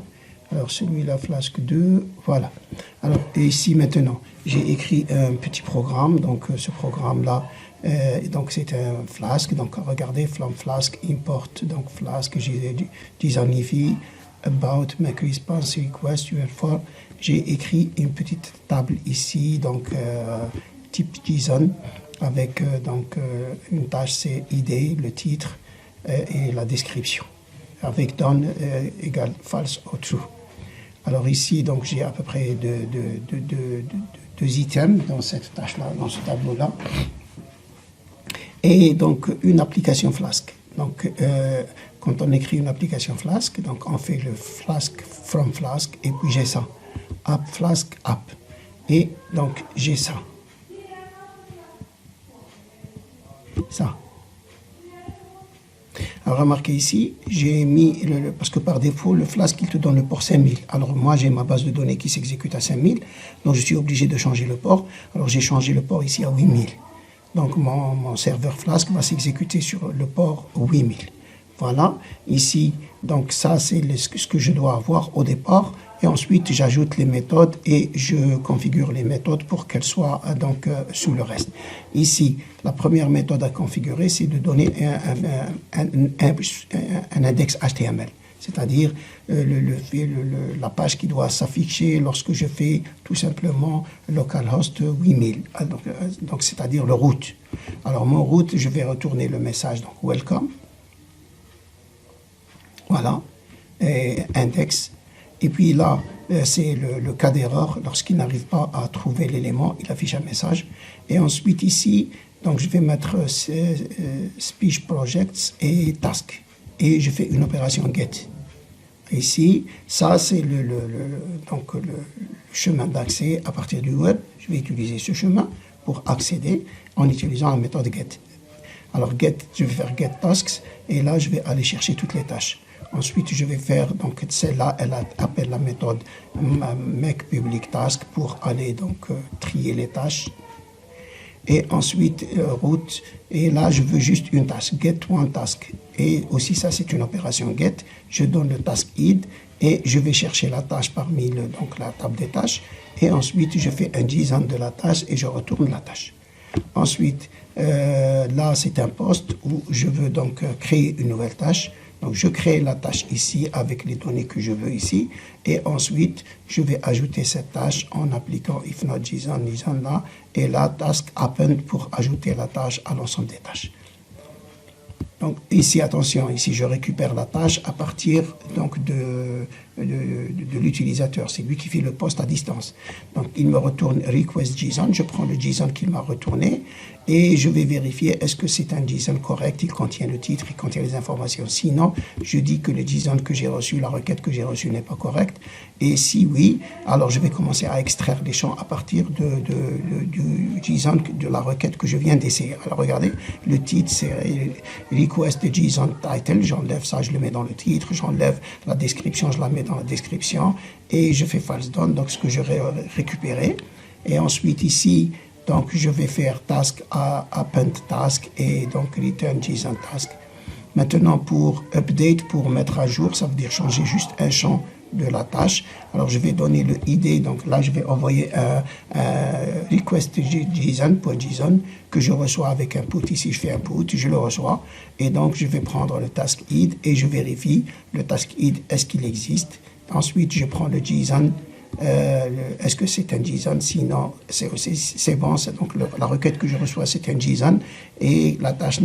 Alors celui-là, Flask 2, voilà. Alors et ici maintenant, j'ai écrit un petit programme, donc ce programme-là, donc c'est un Flask, donc regardez, from Flask, import, donc Flask, j'ai designifié, about, make response, request, URL4. J'ai écrit une petite table ici, donc type JSON, avec une tâche, c'est ID, le titre et la description, avec done égale false ou true. Alors ici, donc j'ai à peu près deux items dans cette tâche-là, dans ce tableau-là. Et donc une application Flask. Donc quand on écrit une application Flask, donc on fait le Flask from Flask et puis j'ai ça. App Flask app. Et donc j'ai ça. Ça. Alors remarquez ici, j'ai mis, parce que par défaut, le Flask, il te donne le port 5000. Alors moi, j'ai ma base de données qui s'exécute à 5000, donc je suis obligé de changer le port. Alors j'ai changé le port ici à 8000. Donc mon serveur Flask va s'exécuter sur le port 8000. Voilà, ici, donc ça c'est ce que je dois avoir au départ. Et ensuite, j'ajoute les méthodes et je configure les méthodes pour qu'elles soient sous le reste. Ici, la première méthode à configurer, c'est de donner un index HTML, c'est-à-dire la page qui doit s'afficher lorsque je fais tout simplement localhost 8000, donc c'est-à-dire le root. Alors mon root, je vais retourner le message, donc welcome, voilà, et index. Et puis là, c'est le cas d'erreur. Lorsqu'il n'arrive pas à trouver l'élément, il affiche un message. Et ensuite ici, donc je vais mettre speech projects et task. Et je fais une opération get. Ici, ça c'est le chemin d'accès à partir du web. Je vais utiliser ce chemin pour accéder en utilisant la méthode get. Alors get, je vais faire get tasks et là je vais aller chercher toutes les tâches. Ensuite, je vais faire, donc celle-là, elle appelle la méthode make public task pour aller trier les tâches. Et ensuite, route, et là, je veux juste une tâche, get one task. Et aussi, ça, c'est une opération get. Je donne le task id et je vais chercher la tâche parmi la table des tâches. Et ensuite, je fais un JSON de la tâche et je retourne la tâche. Ensuite, là, c'est un poste où je veux donc créer une nouvelle tâche. Donc, je crée la tâche ici avec les données que je veux ici. Et ensuite, je vais ajouter cette tâche en appliquant if not JSON, JSON là. Et là, task append pour ajouter la tâche à l'ensemble des tâches. Donc, ici, attention, ici, je récupère la tâche à partir de l'utilisateur. C'est lui qui fait le poste à distance. Donc, il me retourne request JSON. Je prends le JSON qu'il m'a retourné et je vais vérifier est-ce que c'est un JSON correct. Il contient le titre, il contient les informations. Sinon, je dis que le JSON que j'ai reçu, la requête que j'ai reçue n'est pas correcte. Et si oui, alors je vais commencer à extraire les champs à partir du JSON de la requête que je viens d'essayer. Alors, regardez, le titre, c'est request JSON title. J'enlève ça, je le mets dans le titre. J'enlève la description, je la mets dans la description et je fais false done, donc ce que je vais récupérer. Et ensuite ici, donc je vais faire task append task et donc return JSON task. Maintenant pour update, pour mettre à jour, ça veut dire changer juste un champ de la tâche. Alors je vais donner le ID, donc là je vais envoyer un request JSON que je reçois avec un put. Ici je fais un put, je le reçois et donc je vais prendre le task id et je vérifie le task id, est-ce qu'il existe. Ensuite je prends le JSON, est-ce que c'est un JSON, sinon c'est bon, donc la requête que je reçois c'est un JSON et la tâche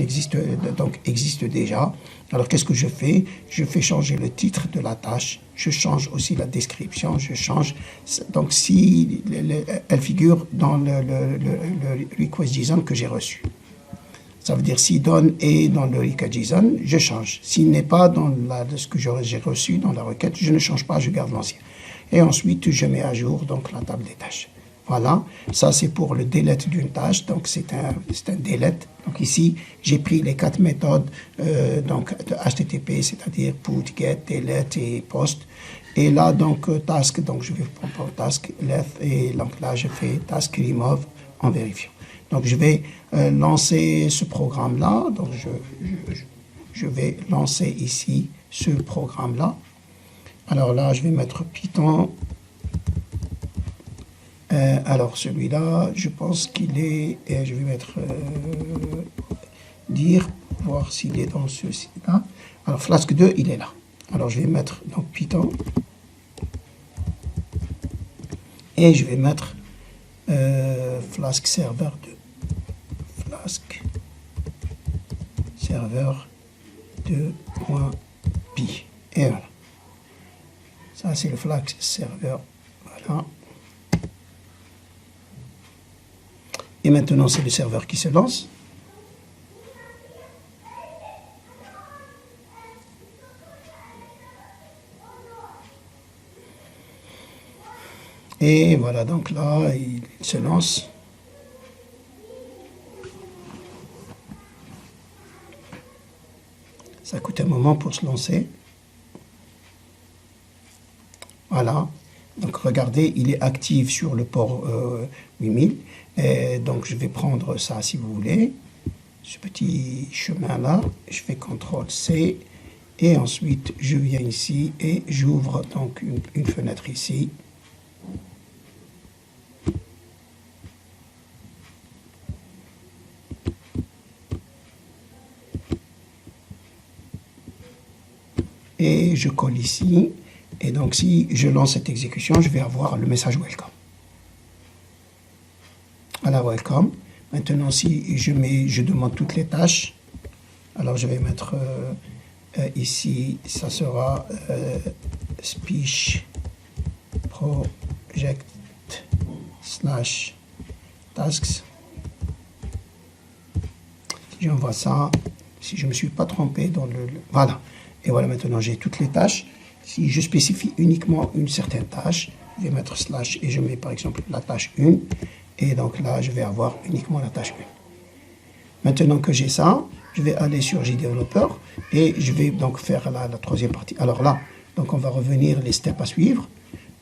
existe déjà. Alors qu'est-ce que je fais? Je fais changer le titre de la tâche, je change aussi la description, je change, donc si elle figure dans le request JSON que j'ai reçu. Ça veut dire si donne est dans le JSON, je change. S'il n'est pas dans ce que j'ai reçu dans la requête, je ne change pas, je garde l'ancien. Et ensuite, je mets à jour donc la table des tâches. Voilà, ça c'est pour le delete d'une tâche, donc c'est un delete. Donc ici, j'ai pris les 4 méthodes donc de HTTP, c'est-à-dire put, get, delete et post. Et là, donc task, donc je vais prendre task, let, et donc là je fais task remove en vérifiant. Donc je vais lancer ce programme-là, donc je vais lancer ici ce programme-là. Alors là, je vais mettre Python. Alors celui-là, je pense qu'il est, je vais mettre dire, voir s'il est dans ceci-là. Alors Flask 2, il est là. Alors je vais mettre donc Python et je vais mettre Flask serveur 2. Flask serveur 2.py. Et voilà. Ça c'est le Flask serveur. Voilà. Et maintenant, c'est le serveur qui se lance. Et voilà, donc là, il se lance. Ça coûte un moment pour se lancer. Voilà. Donc regardez, il est actif sur le port 8000. Et donc je vais prendre ça si vous voulez. Ce petit chemin-là, je fais CTRL-C. Et ensuite, je viens ici et j'ouvre donc une fenêtre ici. Et je colle ici. Et donc, si je lance cette exécution, je vais avoir le message welcome. Voilà, welcome. Maintenant, si je demande toutes les tâches, alors je vais mettre ici, ça sera speech project / tasks. Si j'envoie ça, si je ne me suis pas trompé dans voilà. Et voilà, maintenant j'ai toutes les tâches. Si je spécifie uniquement une certaine tâche, je vais mettre / et je mets par exemple la tâche 1. Et donc là, je vais avoir uniquement la tâche 1. Maintenant que j'ai ça, je vais aller sur JDeveloper et je vais donc faire la troisième partie. Alors là, donc on va revenir les steps à suivre.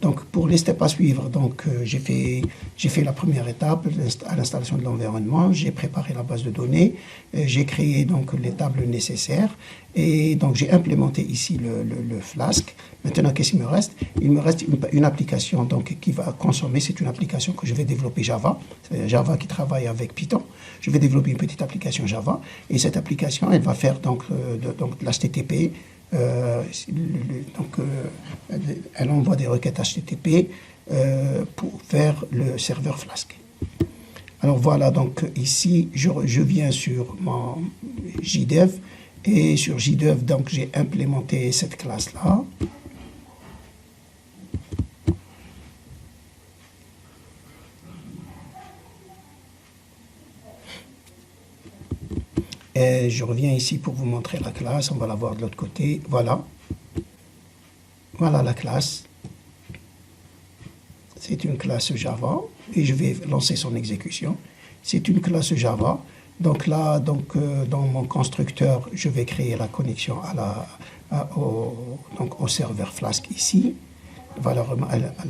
Donc pour les steps à suivre, donc j'ai fait la première étape à l'installation de l'environnement, j'ai préparé la base de données, j'ai créé donc les tables nécessaires et donc j'ai implémenté ici le Flask. Maintenant, qu'est-ce qu'il me reste? Il me reste une application donc qui va consommer, c'est une application que je vais développer Java, c'est Java qui travaille avec Python. Je vais développer une petite application Java et cette application, elle va faire donc de l'HTTP. Elle envoie des requêtes HTTP pour faire le serveur Flask. Alors voilà, donc ici, je viens sur mon JDev et sur JDev, donc j'ai implémenté cette classe-là. Et je reviens ici pour vous montrer la classe. On va la voir de l'autre côté. Voilà. Voilà la classe. C'est une classe Java. Et je vais lancer son exécution. C'est une classe Java. Donc là, dans mon constructeur, je vais créer la connexion au serveur Flask ici. Voilà,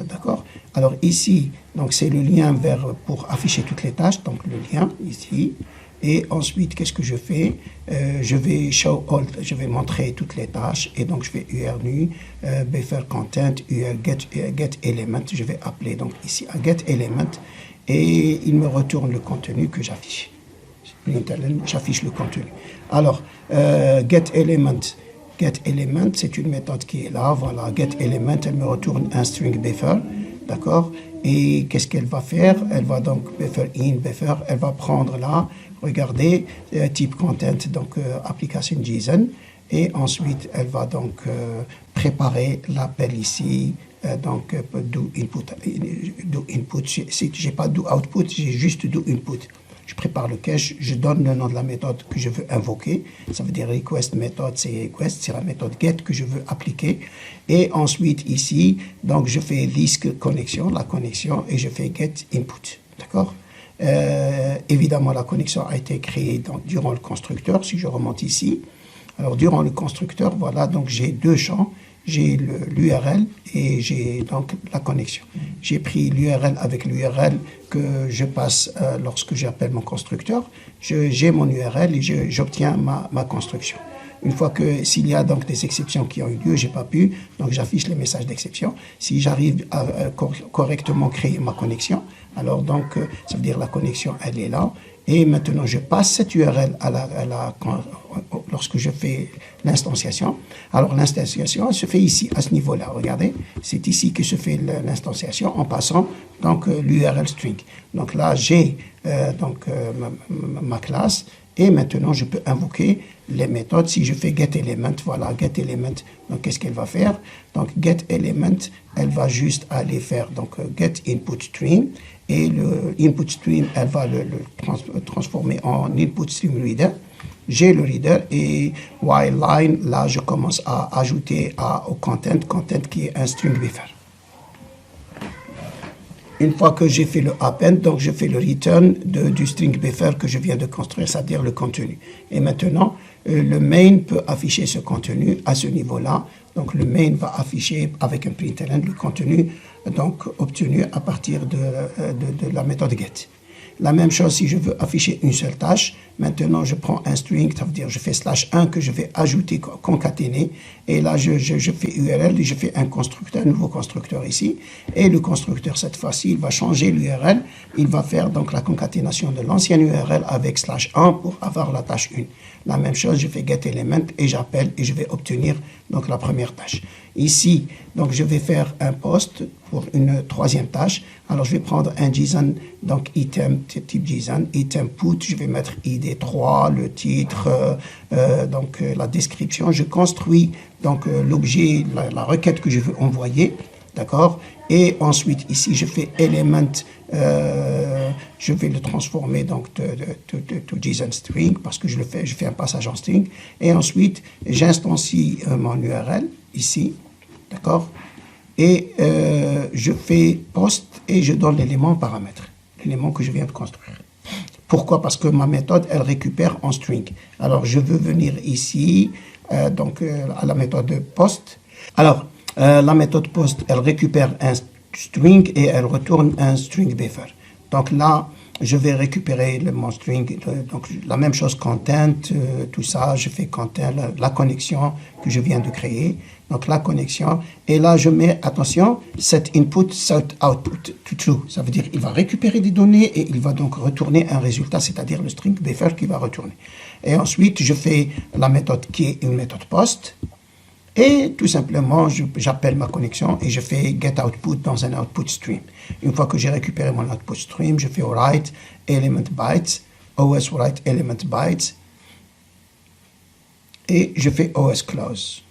d'accord. Alors ici, donc c'est le lien pour afficher toutes les tâches. Donc le lien ici. Et ensuite, qu'est-ce que je fais? Je vais show all, je vais montrer toutes les tâches. Et donc, je vais urnu, buffer content, get element. Je vais appeler donc ici à get element. Et il me retourne le contenu que j'affiche. J'affiche le contenu. Alors, get element, c'est une méthode qui est là. Voilà, get element, elle me retourne un string buffer. D'accord? Et qu'est-ce qu'elle va faire? Elle va donc buffer in, buffer. Elle va prendre là. Regardez, type content, donc application JSON, et ensuite elle va donc préparer l'appel ici, donc do input, j'ai pas do output, j'ai juste do input. je prépare le cache, je donne le nom de la méthode que je veux invoquer. Ça veut dire request méthode, c'est request, c'est la méthode get que je veux appliquer. Et ensuite ici, donc je fais this connexion, la connexion, et je fais get input. D'accord? Évidemment, la connexion a été créée durant le constructeur. Si je remonte ici, alors durant le constructeur, voilà, donc j'ai deux champs. J'ai l'URL et j'ai donc la connexion. J'ai pris l'URL avec l'URL que je passe lorsque j'appelle mon constructeur. J'ai mon URL et j'obtiens ma construction. Une fois que s'il y a donc des exceptions qui ont eu lieu, j'ai pas pu, donc j'affiche les messages d'exception. Si j'arrive à correctement créer ma connexion, alors donc ça veut dire la connexion elle est là. Et maintenant, je passe cette URL lorsque je fais l'instanciation. Alors, l'instanciation se fait ici, à ce niveau-là. Regardez, c'est ici que se fait l'instanciation en passant donc l'URL string. Donc là, j'ai ma classe et maintenant, je peux invoquer les méthodes. Si je fais getElement, voilà, getElement, donc qu'est-ce qu'elle va faire? Donc, getElement, elle va juste aller faire donc getInputStream. Et le input stream, elle va le transformer en input stream reader. J'ai le reader et while line, là, je commence à ajouter au content qui est un string buffer. Une fois que j'ai fait le append, donc je fais le return du string buffer que je viens de construire, c'est-à-dire le contenu. Et maintenant, le main peut afficher ce contenu à ce niveau-là. Donc le main va afficher avec un println le contenu donc obtenu à partir de la méthode get. La même chose si je veux afficher une seule tâche. Maintenant, je prends un string, ça veut dire je fais /1 que je vais ajouter, concaténer. Et là, je fais URL et je fais un nouveau constructeur ici. Et le constructeur, cette fois-ci, il va changer l'URL. Il va faire donc la concaténation de l'ancienne URL avec /1 pour avoir la tâche 1. La même chose, je fais getElement et j'appelle et je vais obtenir donc la première tâche. Ici, donc je vais faire un post pour une troisième tâche. Alors je vais prendre un JSON, donc item type JSON, item put, je vais mettre ID3, le titre, la description. Je construis donc l'objet, la requête que je veux envoyer, d'accord. Et ensuite ici je fais element, je vais le transformer donc to JSON string parce que je fais un passage en string. Et ensuite j'instancie mon URL ici, d'accord. Et je fais post et je donne l'élément paramètre, l'élément que je viens de construire. Pourquoi? Parce que ma méthode, elle récupère en string. Alors, je veux venir ici, à la méthode post. Alors, la méthode post, elle récupère un string et elle retourne un string buffer. Donc là, je vais récupérer mon string, donc la même chose, content, tout ça, je fais content, la connexion que je viens de créer, donc la connexion, et là je mets, attention, set input, set output to true, ça veut dire il va récupérer des données et il va donc retourner un résultat, c'est-à-dire le string buffer qui va retourner. Et ensuite, je fais la méthode qui est une méthode post, et tout simplement, j'appelle ma connexion et je fais getOutput dans un output stream. Une fois que j'ai récupéré mon output stream, je fais write element bytes, os write element bytes, et je fais os close.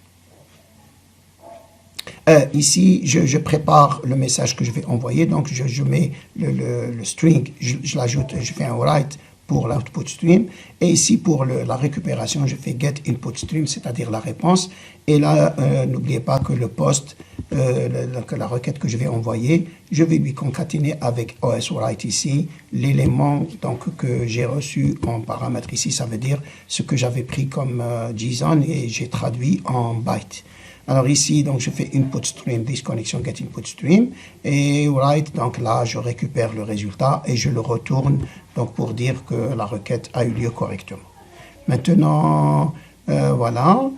Ici, je prépare le message que je vais envoyer, donc je mets le string, je l'ajoute, je fais un write pour l'output stream, et ici pour la récupération, je fais get input stream, c'est-à-dire la réponse, et là, n'oubliez pas que le post, que la requête que je vais envoyer, je vais lui concaténer avec osWrite ici, l'élément donc que j'ai reçu en paramètre ici, ça veut dire ce que j'avais pris comme JSON et j'ai traduit en byte. Alors ici, donc je fais input stream, this connection get input stream, et write, donc là je récupère le résultat et je le retourne donc pour dire que la requête a eu lieu correctement. Maintenant, voilà,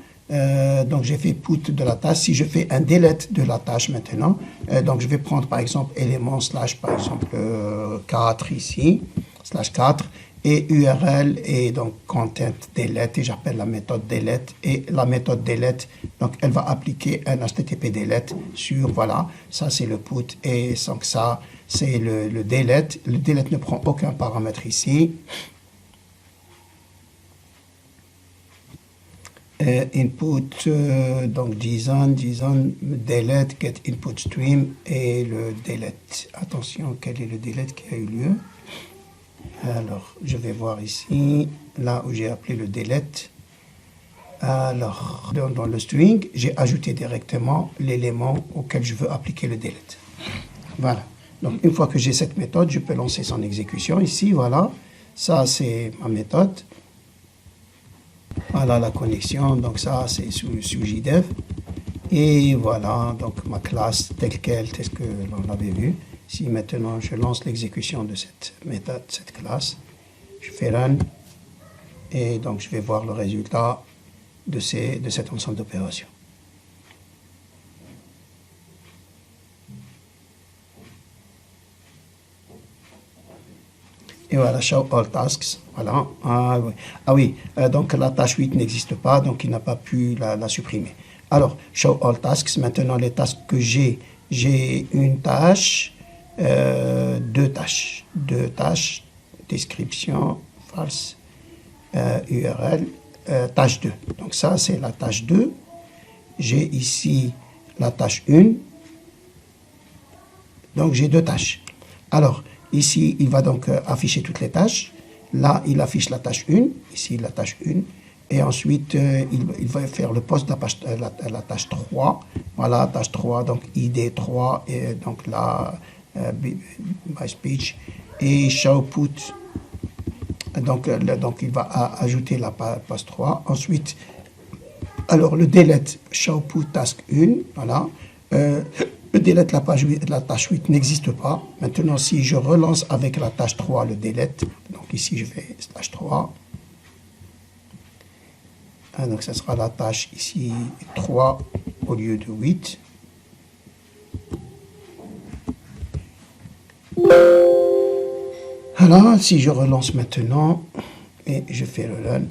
donc j'ai fait put de la tâche. Si je fais un delete de la tâche maintenant, donc je vais prendre par exemple élément slash par exemple 4 ici, slash 4, et URL et donc content delete et j'appelle la méthode delete et la méthode delete donc elle va appliquer un HTTP delete sur voilà, ça c'est le put et donc ça c'est le delete. Le delete ne prend aucun paramètre ici. Input donc JSON delete get input stream et le delete. Attention, quel est le delete qui a eu lieu? Alors, je vais voir ici, là où j'ai appelé le delete. Alors, dans le string, j'ai ajouté directement l'élément auquel je veux appliquer le delete. Voilà. Donc, une fois que j'ai cette méthode, je peux lancer son exécution. Ici, voilà. Ça, c'est ma méthode. Voilà la connexion. Donc, ça, c'est sous JDev. Et voilà, donc ma classe telle qu'elle, telle que l'on l'avait vu. Si maintenant, je lance l'exécution de cette méthode, cette classe, je fais run. Et donc, je vais voir le résultat de cet ensemble d'opérations. Et voilà, show all tasks. Voilà. Ah oui, donc la tâche 8 n'existe pas, donc il n'a pas pu la supprimer. Alors, show all tasks. Maintenant, les tasks que j'ai une tâche, deux tâches, description, false, URL, tâche 2. Donc ça, c'est la tâche 2. J'ai ici la tâche 1. Donc j'ai deux tâches. Alors, ici, il va donc afficher toutes les tâches. Là, il affiche la tâche 1. Ici, la tâche 1. Et ensuite, il va faire le poste de la tâche 3. Voilà, tâche 3, donc ID 3, et donc la by speech. Et show put. Donc, il va ajouter la poste 3. Ensuite, alors le delete show put task 1. Voilà. Le delete la tâche 8 n'existe pas. Maintenant, si je relance avec la tâche 3 le delete, donc ici je fais tâche 3. Donc ça sera la tâche ici 3 au lieu de 8. Alors, si je relance maintenant et je fais le run.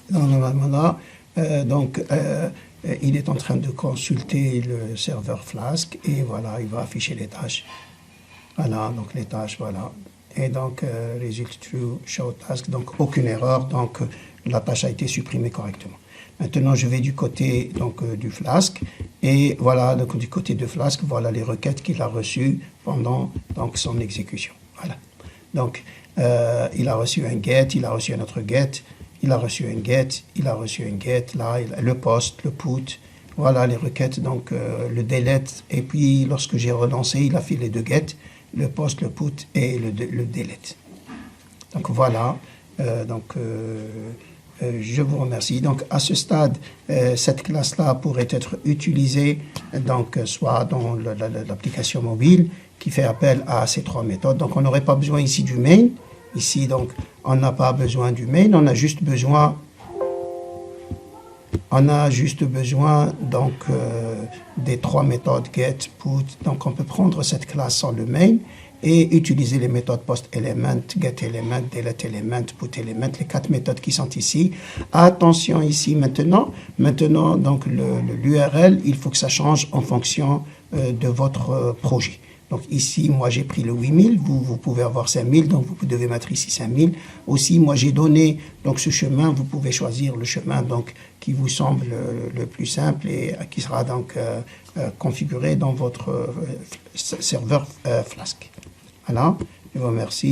Normalement là, il est en train de consulter le serveur Flask et voilà, il va afficher les tâches. Voilà, donc les tâches, voilà. Et donc, result true, show task, donc aucune erreur, donc la tâche a été supprimée correctement. Maintenant, je vais du côté donc, du Flask et voilà, donc, du côté de Flask, voilà les requêtes qu'il a reçues pendant donc, son exécution. Voilà. Donc, il a reçu un get, il a reçu un autre get. Il a reçu un get, il a reçu un get, là, le post, le put, voilà les requêtes, donc le delete, et puis lorsque j'ai relancé, il a fait les deux get, le post, le put et le delete. Donc voilà, je vous remercie. Donc à ce stade, cette classe-là pourrait être utilisée, donc soit dans l'application mobile, qui fait appel à ces trois méthodes. Donc on n'aurait pas besoin ici du main. Ici, donc, on n'a pas besoin du main, on a juste besoin donc, des trois méthodes get, put. Donc, on peut prendre cette classe sans le main et utiliser les méthodes post element, get element, delete element, put element, les quatre méthodes qui sont ici. Attention ici maintenant, donc l'URL, il faut que ça change en fonction de votre projet. Donc ici, moi j'ai pris le 8000, vous pouvez avoir 5000, donc vous devez mettre ici 5000. Aussi, moi j'ai donné donc ce chemin, vous pouvez choisir le chemin donc, qui vous semble le plus simple et qui sera donc configuré dans votre serveur Flask. Voilà, je vous remercie.